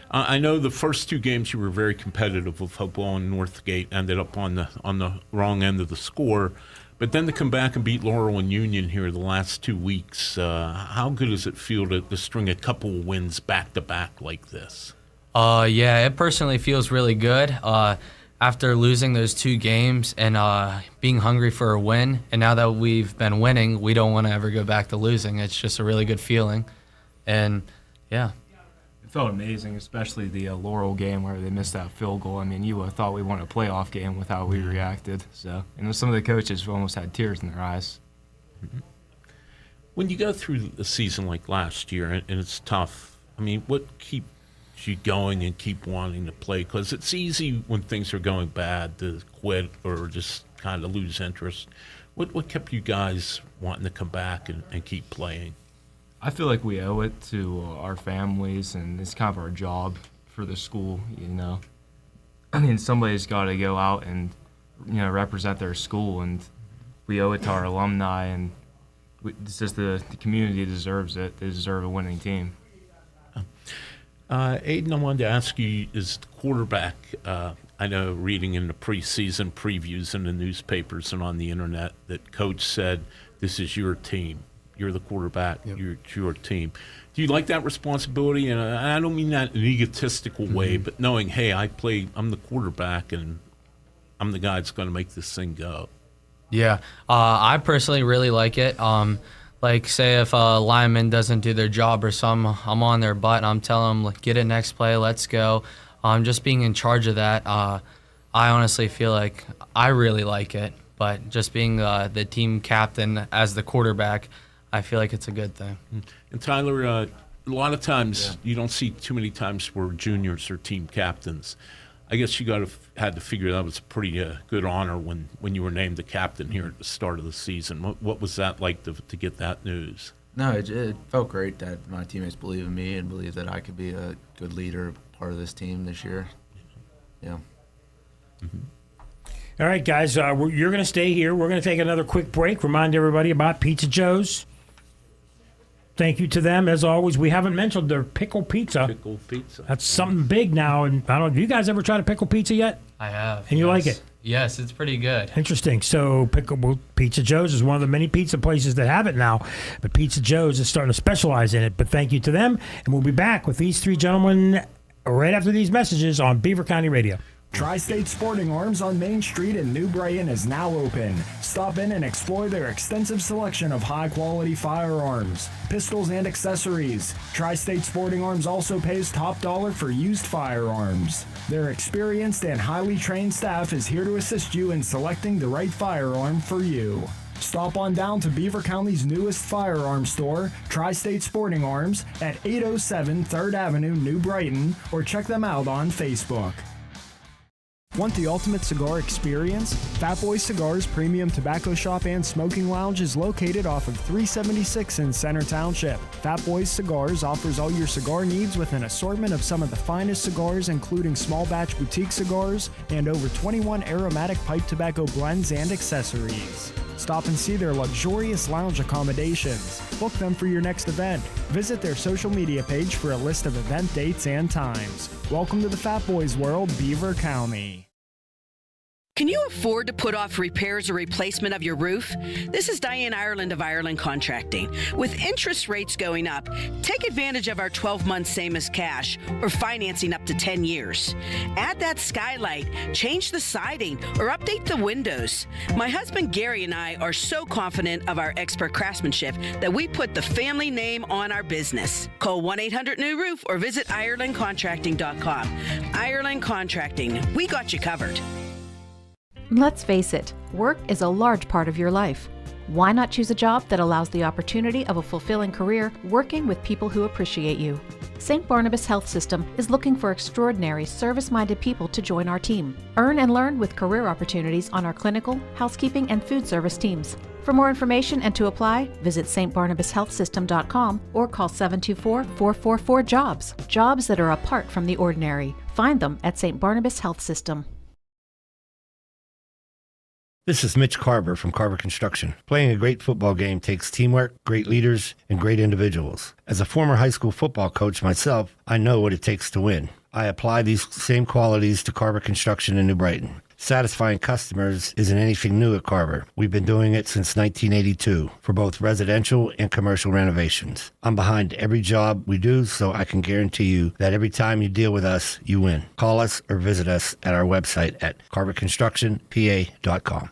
I know the first 2 games you were very competitive with Hopewell and Northgate, ended up on the wrong end of the score. But then to come back and beat Laurel and Union here the last 2 weeks, how good does it feel to string a couple of wins back-to-back like this? Yeah, it personally feels really good. After losing those 2 games and being hungry for a win, and now that we've been winning, we don't want to ever go back to losing. It's just a really good feeling, and yeah. It felt amazing, especially the Laurel game where they missed that field goal. I mean, you thought we won a playoff game with how we reacted. So, and some of the coaches almost had tears in their eyes. Mm-hmm. When you go through a season like last year, and it's tough, I mean, what keeps you going and keep wanting to play? Because it's easy when things are going bad to quit or just kind of lose interest. What kept you guys wanting to come back and keep playing? I feel like we owe it to our families, and it's kind of our job for the school, you know. I mean, somebody's got to go out and, you know, represent their school, and we owe it to our alumni, and it's just the community deserves it. They deserve a winning team. Aiden, I wanted to ask you, is the quarterback, I know reading in the preseason previews in the newspapers and on the internet that Coach said, this is your team. You're the quarterback. Yep. It's your team. Do you like that responsibility? And I don't mean that in an egotistical way, but knowing, hey, I'm the quarterback, and I'm the guy that's going to make this thing go. Yeah, I personally really like it. Like, say if a lineman doesn't do their job or something, I'm on their butt and I'm telling them, get it next play, let's go. Just being in charge of that, I honestly feel like I really like it. But just being the team captain as the quarterback, I feel like it's a good thing. And Tyler, a lot of times you don't see too many times where juniors are team captains. I guess you had to figure that was a pretty good honor when you were named the captain here at the start of the season. What was that like to get that news? No, it felt great that my teammates believe in me and believe that I could be a good leader, part of this team this year. Yeah. Mm-hmm. All right, guys, you're going to stay here. We're going to take another quick break. Remind everybody about Pizza Joe's. Thank you to them, as always. We haven't mentioned their pickle pizza. Pickle pizza. That's something big now. And I don't know, have you guys ever tried a pickle pizza yet? I have. And you like it? Yes, it's pretty good. Interesting. So Pizza Joe's is one of the many pizza places that have it now. But Pizza Joe's is starting to specialize in it. But thank you to them. And we'll be back with these 3 gentlemen right after these messages on Beaver County Radio. Tri-State Sporting Arms on Main Street in New Brighton is now open. Stop in and explore their extensive selection of high-quality firearms, pistols, and accessories. Tri-State Sporting Arms also pays top dollar for used firearms. Their experienced and highly trained staff is here to assist you in selecting the right firearm for you. Stop on down to Beaver County's newest firearm store, Tri-State Sporting Arms, at 807 3rd Avenue, New Brighton, or check them out on Facebook. Want the ultimate cigar experience? Fat Boy Cigars Premium Tobacco Shop and Smoking Lounge is located off of 376 in Center Township. Fat Boy Cigars offers all your cigar needs with an assortment of some of the finest cigars, including small batch boutique cigars and over 21 aromatic pipe tobacco blends and accessories. Stop and see their luxurious lounge accommodations. Book them for your next event. Visit their social media page for a list of event dates and times. Welcome to the Fat Boys world, Beaver County. Can you afford to put off repairs or replacement of your roof? This is Diane Ireland of Ireland Contracting. With interest rates going up, take advantage of our 12 months same as cash or financing up to 10 years. Add that skylight, change the siding, or update the windows. My husband Gary and I are so confident of our expert craftsmanship that we put the family name on our business. Call 1-800-NEW-ROOF or visit IrelandContracting.com. Ireland Contracting, we got you covered. Let's face it, work is a large part of your life. Why not choose a job that allows the opportunity of a fulfilling career working with people who appreciate you? St. Barnabas Health System is looking for extraordinary, service-minded people to join our team. Earn and learn with career opportunities on our clinical, housekeeping, and food service teams. For more information and to apply, visit stbarnabashealthsystem.com or call 724-444-JOBS. Jobs that are apart from the ordinary. Find them at St. Barnabas Health System. This is Mitch Carver from Carver Construction. Playing a great football game takes teamwork, great leaders, and great individuals. As a former high school football coach myself, I know what it takes to win. I apply these same qualities to Carver Construction in New Brighton. Satisfying customers isn't anything new at Carver. We've been doing it since 1982 for both residential and commercial renovations. I'm behind every job we do, so I can guarantee you that every time you deal with us, you win. Call us or visit us at our website at carverconstructionpa.com.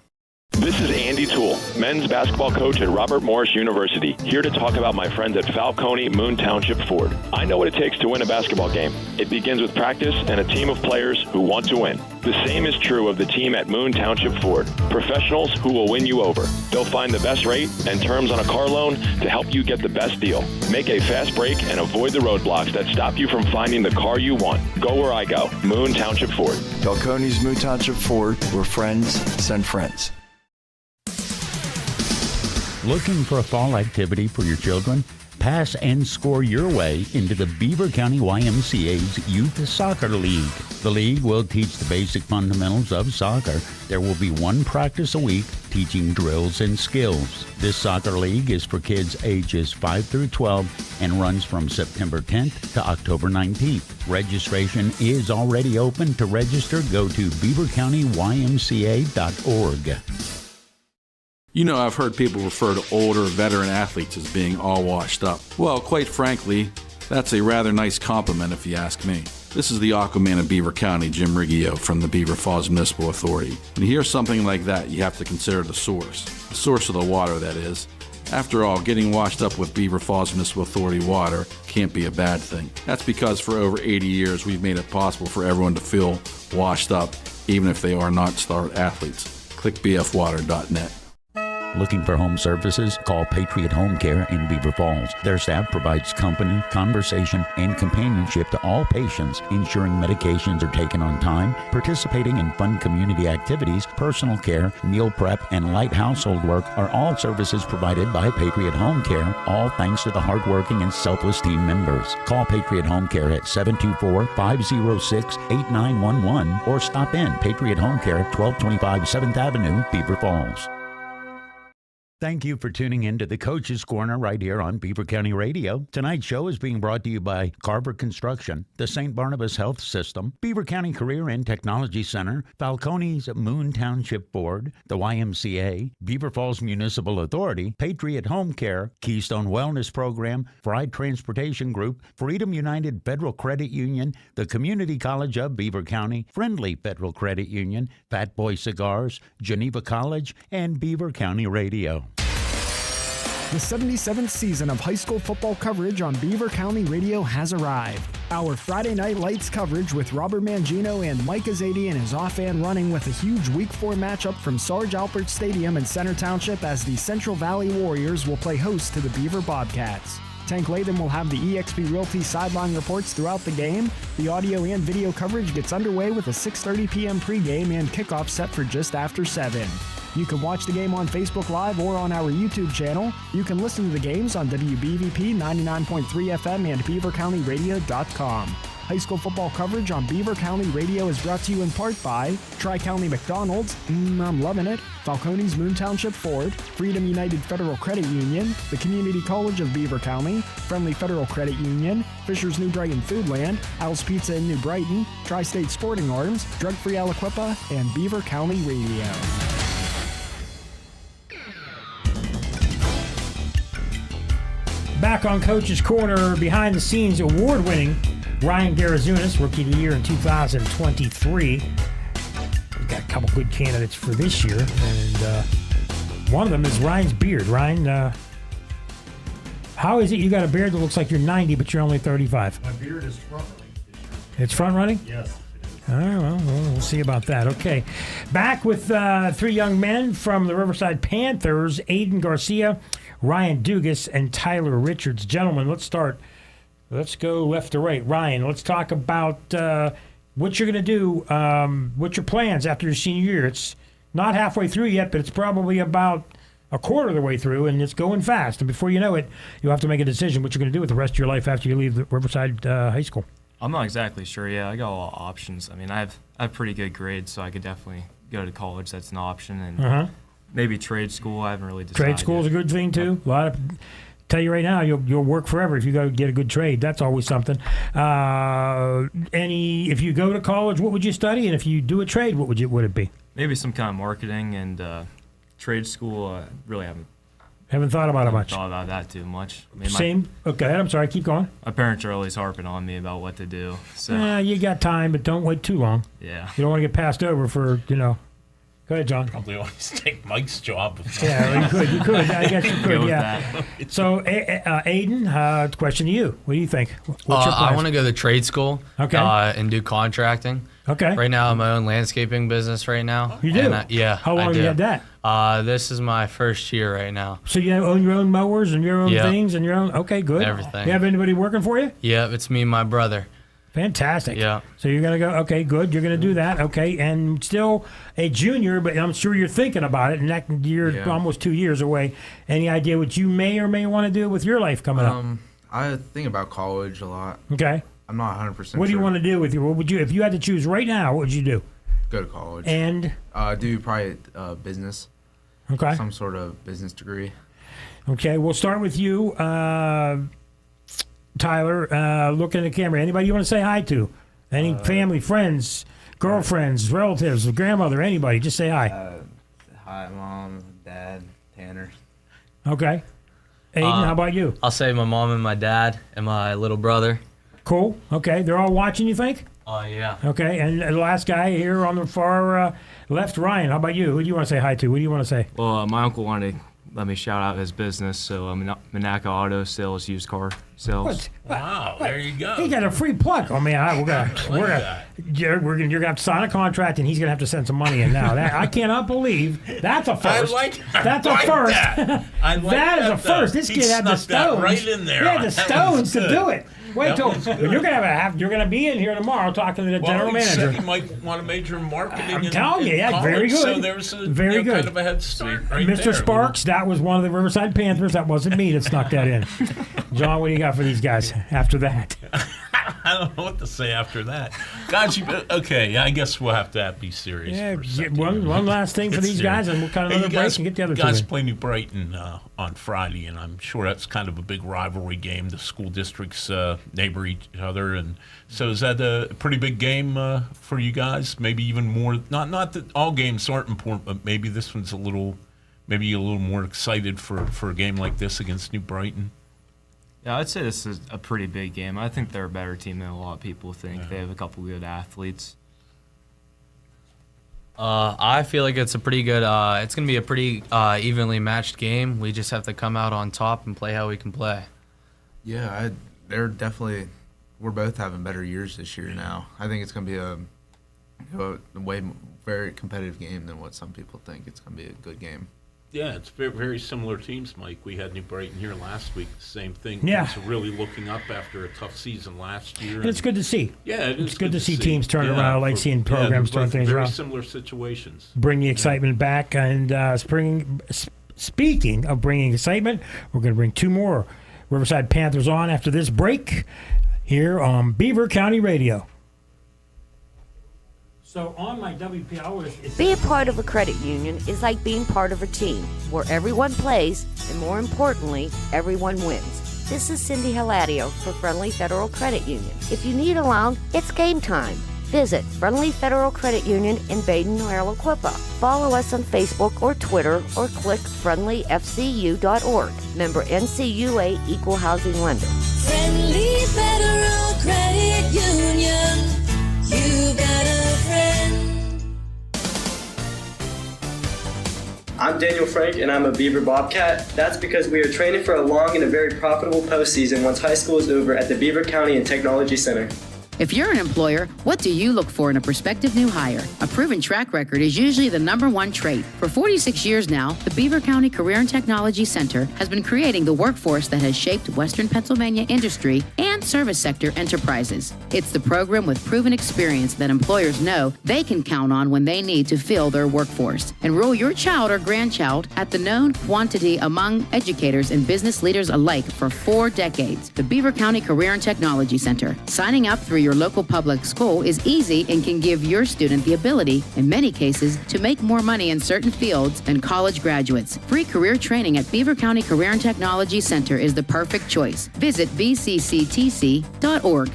This is Andy Toole, men's basketball coach at Robert Morris University, here to talk about my friends at Falcone Moon Township Ford. I know what it takes to win a basketball game. It begins with practice and a team of players who want to win. The same is true of the team at Moon Township Ford. Professionals who will win you over. They'll find the best rate and terms on a car loan to help you get the best deal. Make a fast break and avoid the roadblocks that stop you from finding the car you want. Go where I go. Moon Township Ford. Falcone's Moon Township Ford, where friends send friends. Looking for a fall activity for your children? Pass and score your way into the Beaver County YMCA's Youth Soccer League. The league will teach the basic fundamentals of soccer. There will be one practice a week teaching drills and skills. This soccer league is for kids ages 5 through 12 and runs from September 10th to October 19th. Registration is already open. To register, go to beavercountyymca.org. You know, I've heard people refer to older veteran athletes as being all washed up. Well, quite frankly, that's a rather nice compliment if you ask me. This is the Aquaman of Beaver County, Jim Riggio from the Beaver Falls Municipal Authority. When you hear something like that, you have to consider the source of the water, that is. After all, getting washed up with Beaver Falls Municipal Authority water can't be a bad thing. That's because for over 80 years, we've made it possible for everyone to feel washed up, even if they are not star athletes. Click bfwater.net. Looking for home services? Call Patriot Home Care in Beaver Falls. Their staff provides company, conversation, and companionship to all patients, ensuring medications are taken on time, participating in fun community activities, personal care, meal prep, and light household work are all services provided by Patriot Home Care, all thanks to the hardworking and selfless team members. Call Patriot Home Care at 724-506-8911 or stop in Patriot Home Care, 1225 7th Avenue, Beaver Falls. Thank you for tuning in to the Coach's Corner right here on Beaver County Radio. Tonight's show is being brought to you by Carver Construction, the St. Barnabas Health System, Beaver County Career and Technology Center, Falcone's Moon Township Board, the YMCA, Beaver Falls Municipal Authority, Patriot Home Care, Keystone Wellness Program, Fried Transportation Group, Freedom United Federal Credit Union, the Community College of Beaver County, Friendly Federal Credit Union, Fat Boy Cigars, Geneva College, and Beaver County Radio. The 77th season of high school football coverage on Beaver County Radio has arrived. Our Friday Night Lights coverage with Robert Mangino and Mike Azadian is off and running with a huge Week 4 matchup from Sarge Alpert Stadium in Center Township as the Central Valley Warriors will play host to the Beaver Bobcats. Tank Latham will have the eXp Realty sideline reports throughout the game. The audio and video coverage gets underway with a 6:30 p.m. pregame and kickoff set for just after 7. You can watch the game on Facebook Live or on our YouTube channel. You can listen to the games on WBVP 99.3 FM and BeaverCountyRadio.com. High school football coverage on Beaver County Radio is brought to you in part by Tri-County McDonald's, I'm loving it, Falcone's Moon Township Ford, Freedom United Federal Credit Union, the Community College of Beaver County, Friendly Federal Credit Union, Fisher's New Brighton Foodland, Al's Pizza in New Brighton, Tri-State Sporting Arms, Drug Free Aliquippa, and Beaver County Radio. Back on Coach's Corner, behind the scenes, award-winning Ryan Garazunas, Rookie of the Year in 2023. We've got a couple good candidates for this year, and one of them is Ryan's beard. Ryan, how is it you got a beard that looks like you're 90, but you're only 35? My beard is front-running this year. It's front-running? Yes. All right, well, we'll see about that. Okay. Back with three young men from the Riverside Panthers, Aiden Garcia, Ryan Dugas, and Tyler Richards. Gentlemen, let's go left to right. Ryan, let's talk about what you're going to do, what's your plans after your senior year. It's not halfway through yet, but it's probably about a quarter of the way through, and it's going fast. And before you know it, you'll have to make a decision what you're going to do with the rest of your life after you leave the Riverside High School. I'm not exactly sure. Yeah, I got a lot of options. I mean, I have pretty good grades, so I could definitely go to college. That's an option, and maybe trade school. I haven't really decided. Trade school is a good thing too. A lot of. Tell you right now, you'll work forever if you go get a good trade. That's always something. If you go to college, what would you study? And if you do a trade, what would it be? Maybe some kind of marketing and trade school. Really haven't thought about it much. Thought about that too much. I mean, Same. Okay, I'm sorry. Keep going. My parents are always harping on me about what to do. So you got time, but don't wait too long. Yeah. You don't want to get passed over for Go ahead, John. Probably always take Mike's job. Yeah, you could. I guess you could, yeah. So, Aiden, question to you. What do you think? What's your I want to go to trade school and do contracting. Okay. Right now, I have my own landscaping business right now. You do? Yeah. How long have you had that? This is my first year right now. So you own your own mowers and your own things and your own... Okay, good. Everything. You have anybody working for you? Yeah, it's me and my brother. Fantastic. Yeah. So you're going to go, okay, good. You're going to do that. Okay. And still a junior, but I'm sure you're thinking about it. And you're almost 2 years away. Any idea what you may or may want to do with your life coming up? I think about college a lot. Okay. I'm not 100% sure. What do you want to do with what would you, if you had to choose right now, what would you do? Go to college. And? Do probably business. Okay. Some sort of business degree. Okay. We'll start with you. Tyler, look in the camera. Anybody you want to say hi to? Any family, friends, girlfriends, relatives, grandmother, anybody? Just say hi. Hi, Mom, Dad, Tanner. Okay. Aiden, how about you? I'll say my mom and my dad and my little brother. Cool. Okay. They're all watching, you think? Yeah. Okay. And the last guy here on the far left, Ryan, how about you? Who do you want to say hi to? What do you want to say? Well, my uncle wanted to let me shout out his business. So Monaco Auto Sales, used car sales. Wow, there you go. He got a free plug. Oh man, you're gonna have to sign a contract, and he's gonna have to send some money in now. I cannot believe that's a first. That's a first. That is a first. This kid had the stones. Right in there. He had the stones to do it. Wait till you're gonna be in here tomorrow talking to the general manager. You might want to major in marketing. I'm telling you, yeah, very good. So there's very good. kind of a head start right Mr. there. Sparks, that was one of the Riverside Panthers. That wasn't me that snuck that in. John, what do you got for these guys after that? I don't know what to say after that. Guys, okay, I guess we'll have to be serious for a second. One last thing for these guys, and we'll cut another break and get the other two. You guys play New Brighton on Friday, and I'm sure that's kind of a big rivalry game. The school districts neighbor each other, and so is that a pretty big game for you guys? Maybe even more. Not that all games aren't important, but maybe this one's maybe you're a little more excited for a game like this against New Brighton. Yeah, I'd say this is a pretty big game. I think they're a better team than a lot of people think. They have a couple good athletes. I feel like it's a pretty good. It's going to be a pretty evenly matched game. We just have to come out on top and play how we can play. Yeah, we're both having better years this year now. I think it's going to be a very competitive game than what some people think. It's going to be a good game. Yeah, it's very, very similar teams, Mike. We had New Brighton here last week. The same thing. Yeah. Teams are really looking up after a tough season last year. And it's good to see. Yeah, it is It's good to see teams turn around. I like seeing programs turn things very around. Similar situations. Bring the excitement back. And speaking of bringing excitement, we're going to bring two more Riverside Panthers on after this break here on Beaver County Radio. So on my WPL list, being part of a credit union is like being part of a team where everyone plays and, more importantly, everyone wins. This is Cindy Hiladio for Friendly Federal Credit Union. If you need a loan, it's game time. Visit Friendly Federal Credit Union in Baden-Neuerl-Aquippa. Follow us on Facebook or Twitter or click friendlyfcu.org. Member NCUA Equal Housing Lender. Friendly Federal Credit Union. You got a friend. I'm Daniel Frank, and I'm a Beaver Bobcat. That's because we are training for a long and a very profitable postseason once high school is over at the Beaver County and Technology Center. If you're an employer, what do you look for in a prospective new hire? A proven track record is usually the number one trait. For 46 years now, the Beaver County Career and Technology Center has been creating the workforce that has shaped Western Pennsylvania industry and service sector enterprises. It's the program with proven experience that employers know they can count on when they need to fill their workforce. Enroll your child or grandchild at the known quantity among educators and business leaders alike for 4 decades. The Beaver County Career and Technology Center. Signing up through your local public school is easy and can give your student the ability, in many cases, to make more money in certain fields than college graduates. Free career training at Beaver County Career and Technology Center is the perfect choice. Visit bcctc.org.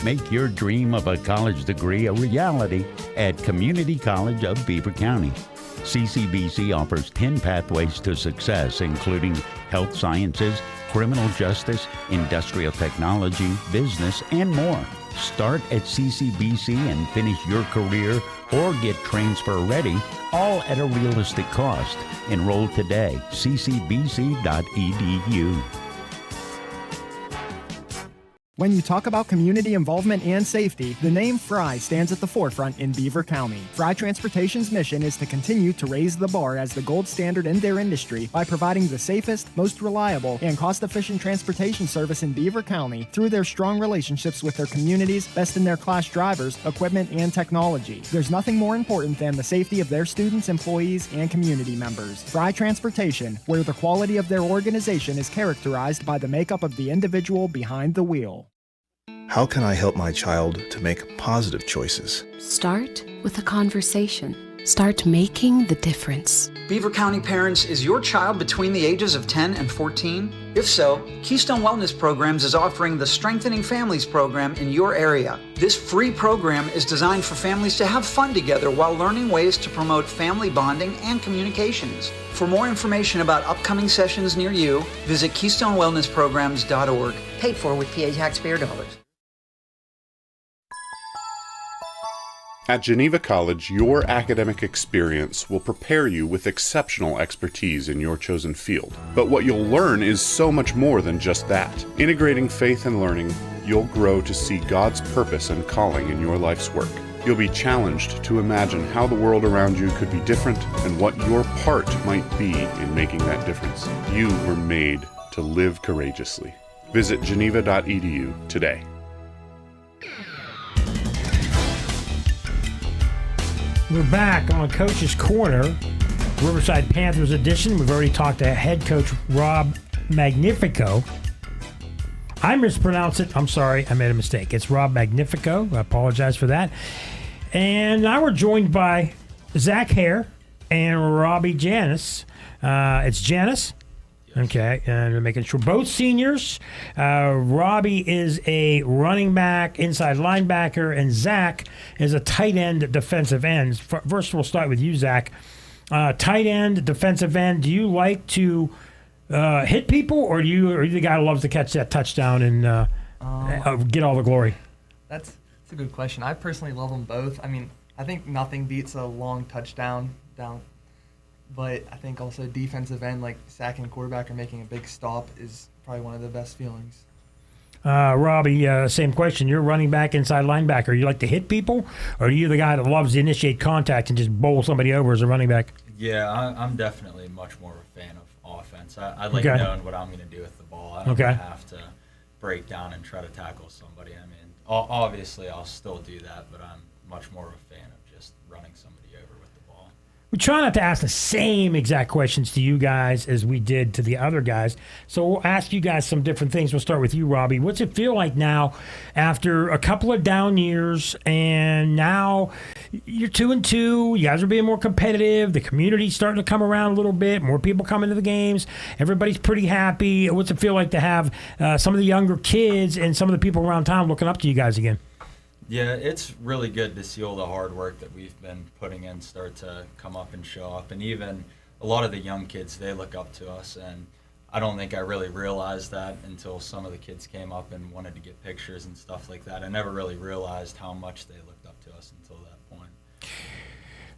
Make your dream of a college degree a reality at Community College of Beaver County. CCBC offers 10 pathways to success, including health sciences, criminal justice, industrial technology, business, and more. Start at CCBC and finish your career or get transfer ready, all at a realistic cost. Enroll today, ccbc.edu. When you talk about community involvement and safety, the name Fry stands at the forefront in Beaver County. Fry Transportation's mission is to continue to raise the bar as the gold standard in their industry by providing the safest, most reliable, and cost-efficient transportation service in Beaver County through their strong relationships with their communities, best-in-their-class drivers, equipment, and technology. There's nothing more important than the safety of their students, employees, and community members. Fry Transportation, where the quality of their organization is characterized by the makeup of the individual behind the wheel. How can I help my child to make positive choices? Start with a conversation. Start making the difference. Beaver County Parents, is your child between the ages of 10 and 14? If so, Keystone Wellness Programs is offering the Strengthening Families program in your area. This free program is designed for families to have fun together while learning ways to promote family bonding and communications. For more information about upcoming sessions near you, visit KeystoneWellnessPrograms.org. Paid for with PA taxpayer dollars. At Geneva College, your academic experience will prepare you with exceptional expertise in your chosen field. But what you'll learn is so much more than just that. Integrating faith and learning, you'll grow to see God's purpose and calling in your life's work. You'll be challenged to imagine how the world around you could be different and what your part might be in making that difference. You were made to live courageously. Visit geneva.edu today. We're back on Coach's Corner, Riverside Panthers edition. We've already talked to head coach Rob Magnifico. I mispronounced it. I'm sorry. I made a mistake. It's Rob Magnifico. I apologize for that. And now we're joined by Zach Hare and Robbie Janis. It's Janis. Okay, and we're making sure both seniors. Robbie is a running back, inside linebacker, and Zach is a tight end, defensive end. First, we'll start with you, Zach. Tight end, defensive end. Do you like to hit people, or are you the guy who loves to catch that touchdown and get all the glory? That's a good question. I personally love them both. I mean, I think nothing beats a long touchdown down. But I think also defensive end, like sacking a quarterback or making a big stop, is probably one of the best feelings. Robbie, same question. You're running back, inside linebacker. You like to hit people, or are you the guy that loves to initiate contact and just bowl somebody over as a running back? Yeah, I'm definitely much more of a fan of offense. I like Okay. knowing what I'm going to do with the ball. I don't Okay. have to break down and try to tackle somebody. I mean, obviously I'll still do that, but I'm much more of a fan of just running somebody over with the ball. We try not to ask the same exact questions to you guys as we did to the other guys. So we'll ask you guys some different things. We'll start with you, Robbie. What's it feel like now after a couple of down years and now you're 2-2, you guys are being more competitive, the community's starting to come around a little bit, more people coming to the games, everybody's pretty happy. What's it feel like to have some of the younger kids and some of the people around town looking up to you guys again? Yeah, it's really good to see all the hard work that we've been putting in start to come up and show up. And even a lot of the young kids, they look up to us. And I don't think I really realized that until some of the kids came up and wanted to get pictures and stuff like that. I never really realized how much they looked up to us until that point.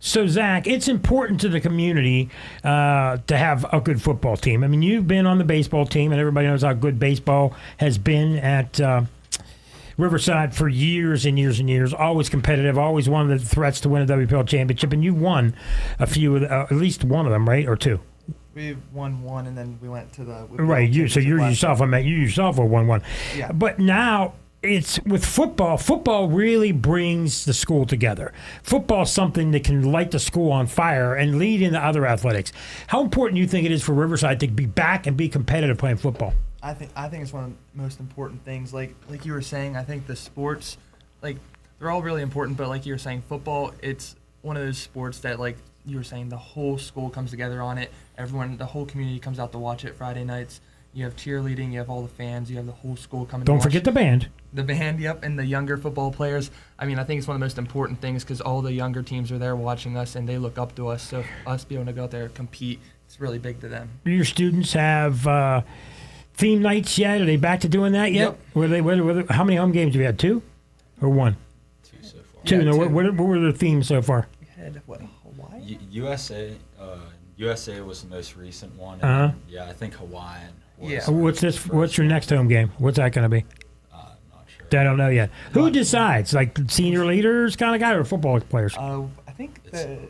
So, Zach, it's important to the community to have a good football team. I mean, you've been on the baseball team, and everybody knows how good baseball has been at Riverside for years and years and years. Always competitive, always one of the threats to win a WPL championship, and you won a few, at least one of them, right, or two? We won one, and then we went to the Right. You yourself were 1-1. Yeah. But now it's with football. Football really brings the school together. Football is something that can light the school on fire and lead into other athletics. How important do you think it is for Riverside to be back and be competitive playing football? I think it's one of the most important things. Like you were saying, I think the sports, like, they're all really important, but like you were saying, football, it's one of those sports that, like you were saying, the whole school comes together on it. Everyone, the whole community comes out to watch it Friday nights. You have cheerleading, you have all the fans, you have the whole school coming. Don't to watch forget the band. The band, yep, and the younger football players. I mean, I think it's one of the most important things because all the younger teams are there watching us and they look up to us. So us being able to go out there and compete, it's really big to them. Do your students have theme nights yet? Are they back to doing that yet? Yep. How many home games have you had? 2 or 1? 2 so far. Two. Yeah, No, two. What were the themes so far? We had, Hawaii? USA was the most recent one. And Uh-huh. yeah, I think Hawaiian. Was Yeah. What's your next home game? What's that going to be? Not sure. I don't know yet. Who decides? Like senior leaders kind of guy or football players? I think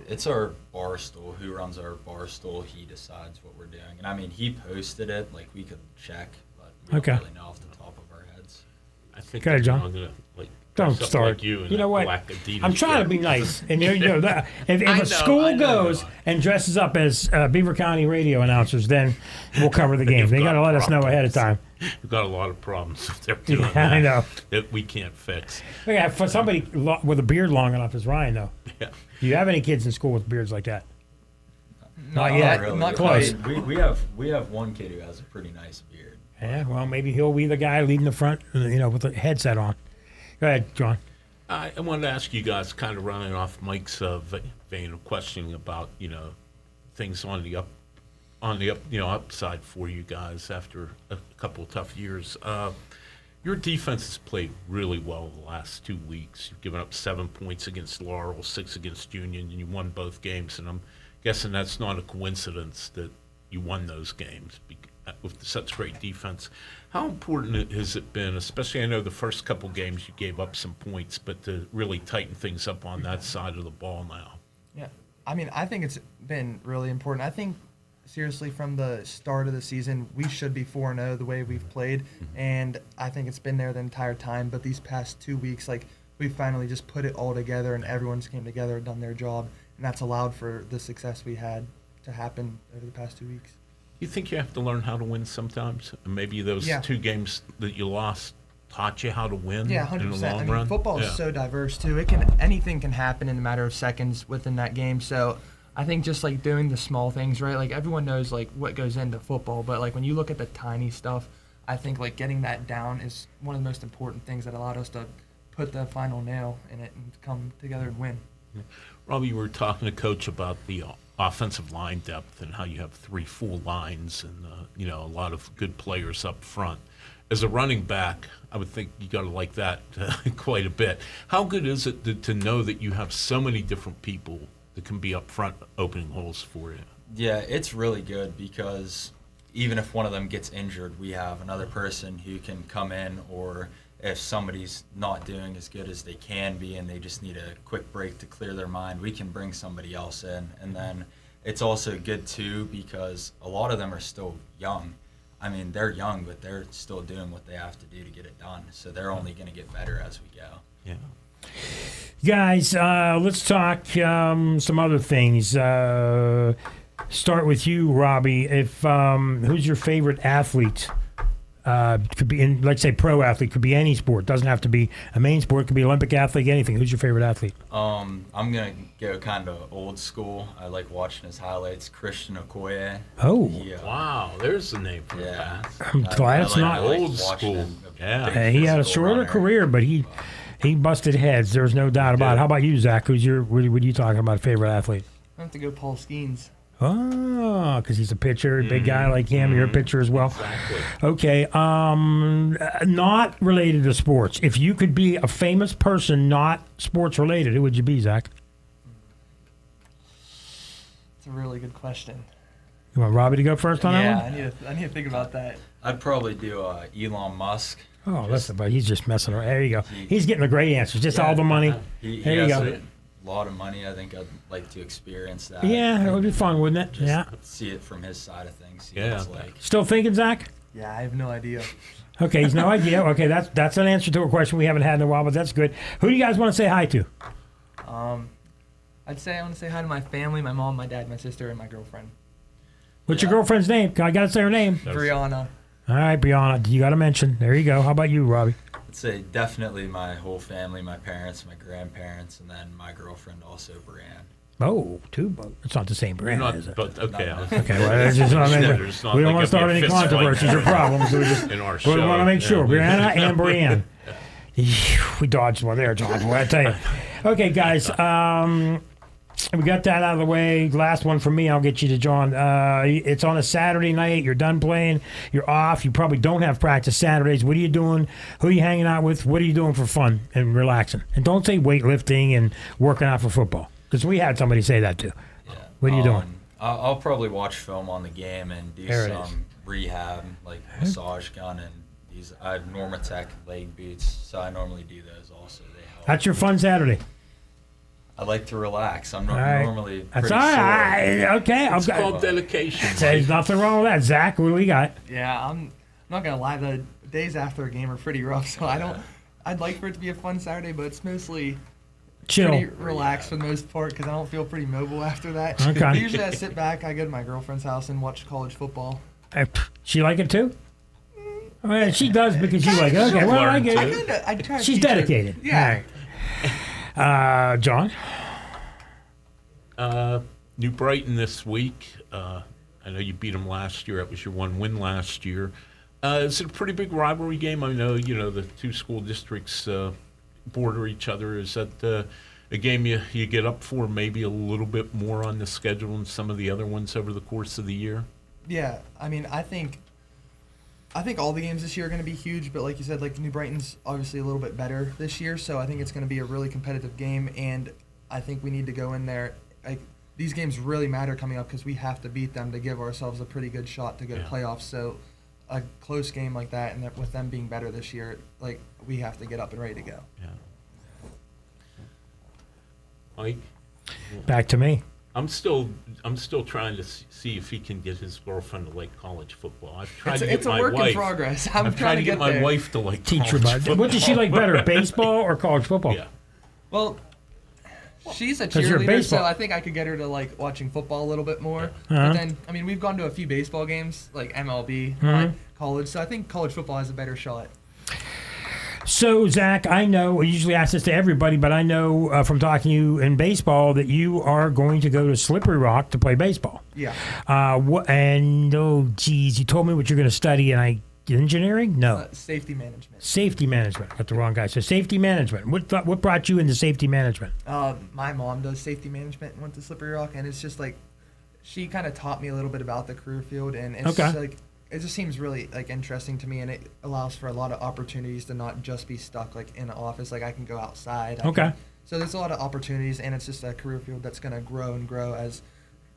It's our bar stool. Who runs our bar stool? He decides what we're doing. And I mean, he posted it. Like we could check, but we Okay. don't really know off the top of our heads. I think Go ahead, John. I'm gonna Don't dress up start. Like you, in You know a what? black Adidas I'm trying to be shirt. nice, and that, if I know, a school I know. goes and dresses up as Beaver County radio announcers, then we'll cover the game. You've They got to got let us know ahead of time. You've got a lot of problems if they're doing Yeah, that I know. that we can't fix. Yeah, for somebody with a beard long enough as Ryan, though. Yeah. Do you have any kids in school with beards like that? Not yet. Really. Not close. We have one kid who has a pretty nice beard. Yeah, well, maybe he'll be the guy leading the front, with the headset on. Go ahead, John. I wanted to ask you guys, kind of running off Mike's vein of questioning about things on the upside for you guys after a couple of tough years. Your defense has played really well the last 2 weeks. You've given up 7 points against Laurel, 6 against Union, and you won both games. And I'm guessing that's not a coincidence that you won those games with such great defense. How important has it been, especially I know the first couple games you gave up some points, but to really tighten things up on that side of the ball now? Yeah, I mean, I think it's been really important. I think, seriously, from the start of the season, we should be 4-0 the way we've played, and I think it's been there the entire time. But these past 2 weeks, we finally just put it all together, and everyone's came together and done their job, and that's allowed for the success we had to happen over the past 2 weeks. You think you have to learn how to win sometimes? And maybe those 2 games that you lost taught you how to win Yeah, in 100%. the long I mean, run? football is so diverse too. Anything can happen in a matter of seconds within that game. So I think just doing the small things, right? Everyone knows what goes into football, but when you look at the tiny stuff, I think getting that down is one of the most important things that allowed us to put the final nail in it and come together and win. Yeah. Robbie, you were talking to Coach about the offensive line depth and how you have 3 full lines and a lot of good players up front. As a running back, I would think you got to like that quite a bit. How good is it to know that you have so many different people that can be up front opening holes for you? Yeah, it's really good because even if one of them gets injured, we have another person who can come in, or if somebody's not doing as good as they can be and they just need a quick break to clear their mind, we can bring somebody else in. And then it's also good too because a lot of them are still young. I mean, they're young, but they're still doing what they have to do to get it done. So they're only going to get better as we go. Yeah. Guys, let's talk some other things. Start with you, Robbie. If who's your favorite athlete? Could be in, let's say, pro athlete. Could be any sport. Doesn't have to be a main sport. Could be Olympic athlete. Anything. Who's your favorite athlete? I'm gonna go kind of old school. I like watching his highlights. Christian Okoye. Oh, wow! There's the name for the past. I'm glad it's not old school. Yeah, he had a shorter career, but he busted heads. There's no doubt about it. How about you, Zach? Who's your? What are you talking about? Favorite athlete? I have to go Paul Skeens. Oh, because he's a pitcher, big guy like him. You're a pitcher as well. Exactly. Okay. Not related to sports. If you could be a famous person, not sports related, who would you be, Zach? It's a really good question. You want Robbie to go first on that Yeah, one? I need to think about that. I'd probably do Elon Musk. Oh, listen, but he's just messing around. There you go. He's getting the great answers. Just all the money. He There you has go. a lot of money. I think I'd like to experience that. Yeah, it would be fun, wouldn't it? Just Yeah. see it from his side of things. See what it's like. Still thinking, Zach? Yeah, I have no idea. Okay, he's no idea. Okay, that's an answer to a question we haven't had in a while, but that's good. Who do you guys want to say hi to? I'd say I want to say hi to my family, my mom, my dad, my sister, and my girlfriend. What's your girlfriend's name? I got to say her name. Brianna. All right, Brianna, you got to mention. There you go. How about you, Robbie? I'd say definitely my whole family, my parents, my grandparents, and then my girlfriend, also Brianne. Oh, two. It's not the same brand, Not, is it? but okay. Okay, well, it's just not, There's not we don't like want to start a any fist fight controversies or problems. We just in our we show. want to make sure. Yeah. Brianna and Brianne. We dodged one there, John. Boy, I tell you. Okay, guys. We got that out of the way. Last one from me. I'll get you to John. It's on a Saturday night. You're done playing. You're off. You probably don't have practice Saturdays. What are you doing? Who are you hanging out with? What are you doing for fun and relaxing? And don't say weightlifting and working out for football, because we had somebody say that too. Yeah. What are you doing? I'll probably watch film on the game and do There it some rehab, like massage gun and these. I have Normatec leg boots, so I normally do those also. They help. That's your fun Saturday. I like to relax. I'm All right. normally That's pretty all sore. right. Okay. It's called dedication. There's nothing wrong with that. Zach, what do we got? Yeah, I'm not gonna lie. The days after a game are pretty rough, so I'd like for it to be a fun Saturday, but it's mostly Chill. pretty relaxed for the most part because I don't feel pretty mobile after that. Okay. Usually I sit back, I go to my girlfriend's house and watch college football. She like it too? Well, she does because you like it. Okay, well, I get it. I try to She's teach her. dedicated. Yeah. All right. John? New Brighton this week. I know you beat them last year. That was your one win last year. Is it a pretty big rivalry game? I know, the two school districts border each other. Is that a game you get up for maybe a little bit more on the schedule than some of the other ones over the course of the year? Yeah, I mean, I think all the games this year are going to be huge, but like you said, like New Brighton's obviously a little bit better this year, so I think it's going to be a really competitive game, and I think we need to go in there. Like, these games really matter coming up because we have to beat them to give ourselves a pretty good shot to go to playoffs. So a close game like that, and with them being better this year, like, we have to get up and ready to go. Yeah. Mike? Back to me. I'm still trying to see if he can get his girlfriend to like college football. I've tried to get It's a my work wife. in progress. I'm I've trying tried to get my there. wife to like Teach her college about it. football. What does she like better, baseball or college football? Yeah. Well, she's a 'Cause you're cheerleader, baseball. so I think I could get her to like watching football a little bit more. Uh-huh. But then, I mean, we've gone to a few baseball games, like MLB, Mhm. college, so I think college football has a better shot. So, Zach, I know, I usually ask this to everybody, but I know from talking to you in baseball that you are going to go to Slippery Rock to play baseball. Yeah. Oh, geez, you told me what you're going to study, and engineering? No. Safety management. Safety management. Got the wrong guy. So, safety management. What brought you into safety management? My mom does safety management and went to Slippery Rock, and it's just like, she kind of taught me a little bit about the career field, and it's Okay. just, like, it just seems really like interesting to me, and it allows for a lot of opportunities to not just be stuck like in an office. Like, I can go outside. Okay. So there's a lot of opportunities, and it's just a career field that's going to grow and grow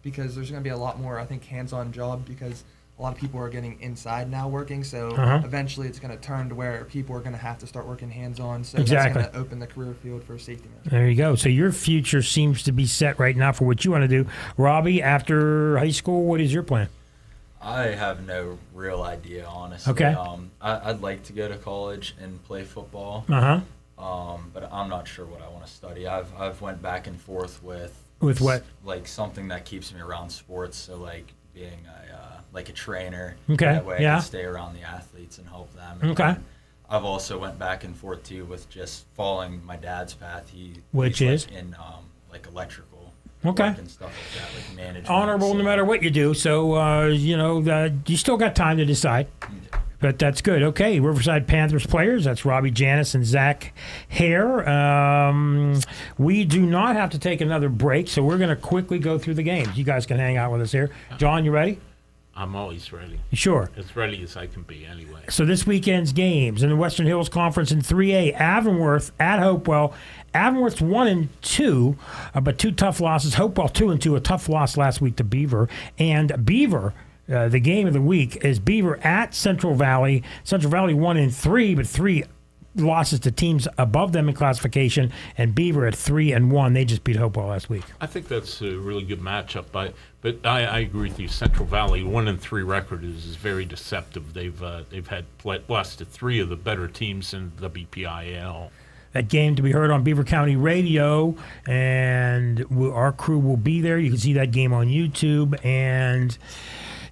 because there's going to be a lot more, I think, hands-on job because a lot of people are getting inside now working. So eventually it's going to turn to where people are going to have to start working hands-on. So Exactly. that's going to open the career field for safety men. There you go. So your future seems to be set right now for what you want to do. Robbie, after high school, what is your plan? I have no real idea, honestly. Okay. I'd like to go to college and play football. But I'm not sure what I want to study. I've went back and forth with what? Like something that keeps me around sports. So like being a trainer. Okay, That way I yeah. can stay around the athletes and help them. And Okay. then I've also went back and forth too with just following my dad's path. Which he's is? like in like electrical. Okay. Work and stuff like that, like management. Honorable no matter what you do. So, you still got time to decide. But that's good. Okay, Riverside Panthers players. That's Robbie Janis and Zach Hare. We do not have to take another break, so we're going to quickly go through the games. You guys can hang out with us here. John, you ready? I'm always ready. Sure. As ready as I can be, anyway. So this weekend's games in the Western Hills Conference in 3A, Avonworth at Hopewell. Avonworth's 1-2, but two tough losses. Hopewell 2-2, a tough loss last week to Beaver. And Beaver, the game of the week is Beaver at Central Valley. Central Valley 1-3, but 3 losses to teams above them in classification. And Beaver at 3-1. They just beat Hopewell last week. I think that's a really good matchup. But I agree with you. Central Valley 1-3 record is very deceptive. They've had lost to 3 of the better teams in the WPIL. That game to be heard on Beaver County Radio, and our crew will be there. You can see that game on YouTube, and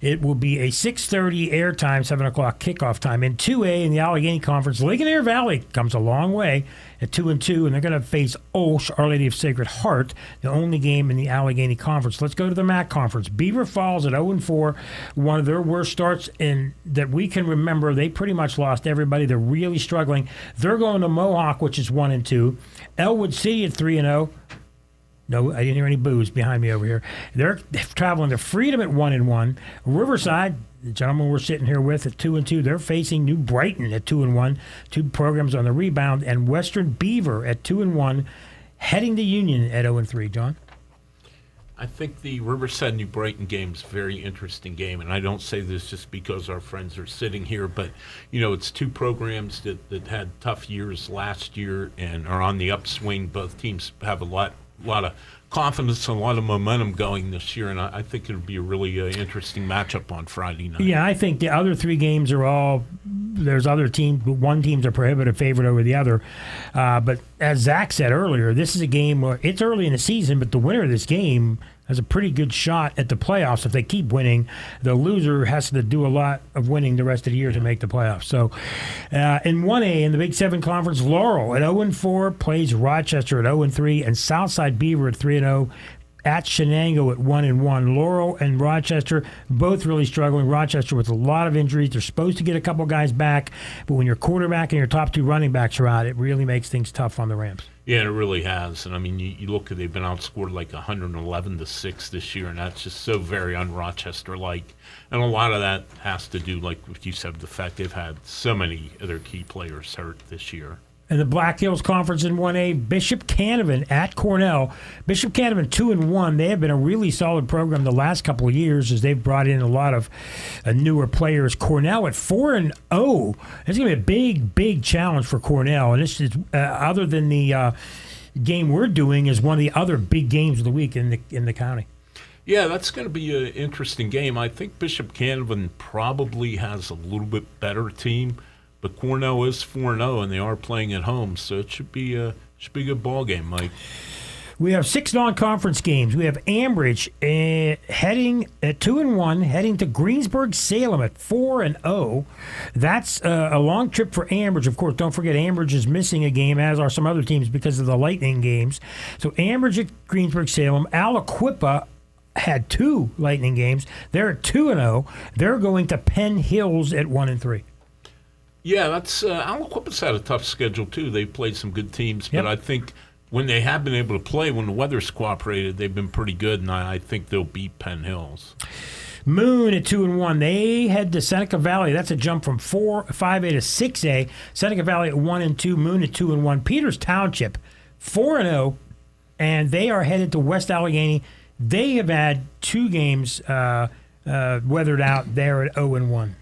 it will be a 6:30 airtime, 7 o'clock kickoff time. In 2A in the Allegheny Conference, Ligonier Valley comes a long way at 2-2, and they're going to face Olsh, Our Lady of Sacred Heart, the only game in the Allegheny Conference. Let's go to the MAC Conference. Beaver Falls at 0-4, one of their worst starts in that we can remember. They pretty much lost everybody. They're really struggling. They're going to Mohawk, which is 1-2. Elwood City at 3-0. No, I didn't hear any boos behind me over here. They're traveling to Freedom at 1-1. Riverside, the gentleman we're sitting here with at 2-2, they're facing New Brighton at 2-1. 2 programs on the rebound, and Western Beaver at 2-1, heading to Union at 0-3. John? I think the Riverside New Brighton game is a very interesting game, and I don't say this just because our friends are sitting here, but it's 2 programs that had tough years last year and are on the upswing. Both teams have a lot of confidence and a lot of momentum going this year, and I think it'll be a really interesting matchup on Friday night. Yeah, I think the other 3 games are all there's other teams, but one team's a prohibitive favorite over the other. But as Zach said earlier, this is a game where it's early in the season, but the winner of this game has a pretty good shot at the playoffs if they keep winning. The loser has to do a lot of winning the rest of the year to make the playoffs. So in 1A, in the Big 7 Conference, Laurel at 0-4 plays Rochester at 0-3, and Southside Beaver at 3-0 at Shenango at 1-1. Laurel and Rochester both really struggling. Rochester with a lot of injuries. They're supposed to get a couple guys back, but when your quarterback and your top 2 running backs are out, it really makes things tough on the Rams. Yeah, it really has. And I mean, you look at, they've been outscored like 111-6 this year, and that's just so very un-Rochester-like. And a lot of that has to do, like what you said, the fact they've had so many of their key players hurt this year. In the Black Hills Conference in 1A, Bishop Canavan at Cornell. Bishop Canavan 2-1. They have been a really solid program the last couple of years as they've brought in a lot of newer players. Cornell at 4-0. It's going to be a big challenge for Cornell. And this is other than the game we're doing, is one of the other big games of the week in the county. Yeah, that's going to be an interesting game. I think Bishop Canavan probably has a little bit better team. But Cornell is 4-0, and they are playing at home, so it should be a good ball game, Mike. We have 6 non-conference games. We have Ambridge heading at 2-1, heading to Greensburg-Salem at 4-0. That's a long trip for Ambridge. Of course, don't forget Ambridge is missing a game, as are some other teams because of the Lightning games. So Ambridge at Greensburg-Salem. Aliquippa had 2 Lightning games. They're at 2-0. They're going to Penn Hills at 1-3. Yeah, that's Aliquippa's had a tough schedule too. They've played some good teams, but I think when they have been able to play, when the weather's cooperated, they've been pretty good, and I think they'll beat Penn Hills. Moon at 2-1. They head to Seneca Valley. That's a jump from 5A to 6A. Seneca Valley at 1-2. Moon at 2-1. Peters Township 4-0, and they are headed to West Allegheny. They have had 2 games weathered out there at 0-1.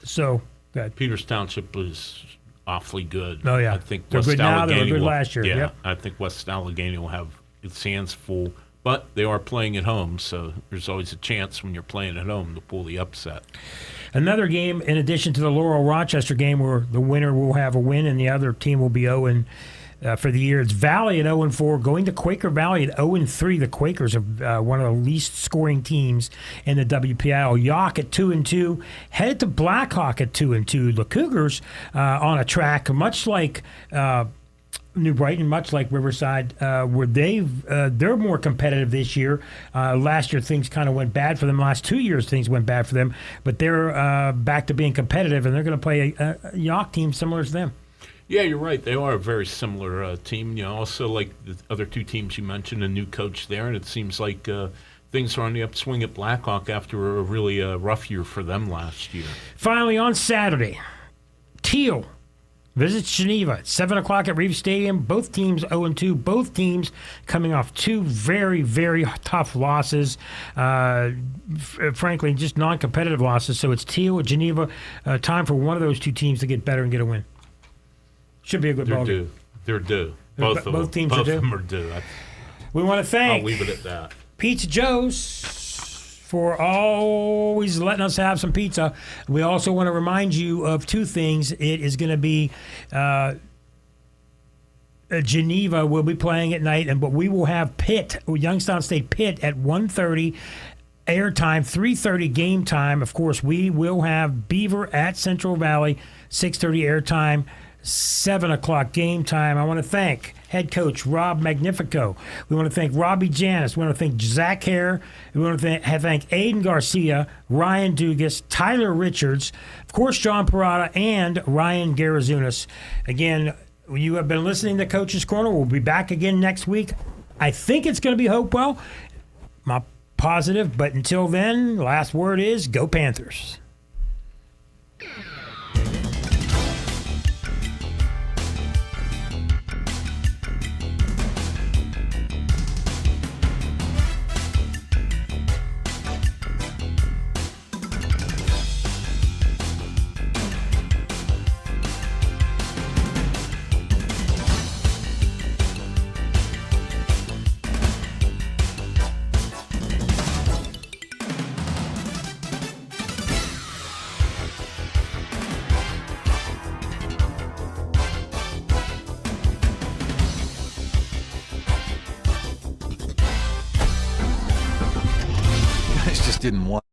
So, good. Peters Township was awfully good. Oh, yeah. I think They're West good now. They were Allegheny good will- last year. Yeah, Yep. I think West Allegheny will have its hands full, but they are playing at home, so there's always a chance when you're playing at home to pull the upset. Another game, in addition to the Laurel-Rochester game, where the winner will have a win and the other team will be 0 for the year. It's Valley at 0-4, going to Quaker Valley at 0-3. The Quakers are one of the least scoring teams in the WPIAL. Yawk at 2-2, headed to Blackhawk at 2-2. The Cougars on a track, much like New Brighton, much like Riverside, where they're more competitive this year. Last year things kind of went bad for them. Last 2 years things went bad for them, but they're back to being competitive, and they're going to play a Yawk team similar to them. Yeah, you're right. They are a very similar team. Also, like the other two teams you mentioned, a new coach there, and it seems like things are on the upswing at Blackhawk after a really rough year for them last year. Finally, on Saturday, Teal visits Geneva at 7 o'clock at Reeves Stadium. Both teams 0-2. Both teams coming off two very, very tough losses. Frankly, just non-competitive losses. So it's Teal at Geneva. Time for one of those two teams to get better and get a win. Should be a good ball game. They're due. Both of them. Teams Both are due. of them are due. We want to thank I'll leave it at that. Pizza Joe's for always letting us have some pizza. We also want to remind you of two things. It is going to be Geneva will be playing at night, but we will have Pitt, Youngstown State Pitt at 1:30 airtime, 3:30 game time. Of course, we will have Beaver at Central Valley, 6:30 airtime, 7 o'clock game time. I want to thank head coach Rob Magnifico. We want to thank Robbie Janis. We want to thank Zach Hare. We want to thank Aiden Garcia, Ryan Dugas, Tyler Richards, of course, John Parada, and Ryan Garazunas. Again, you have been listening to Coach's Corner. We'll be back again next week. I think it's going to be Hopewell. I'm positive, but until then, last word is go Panthers. Just didn't want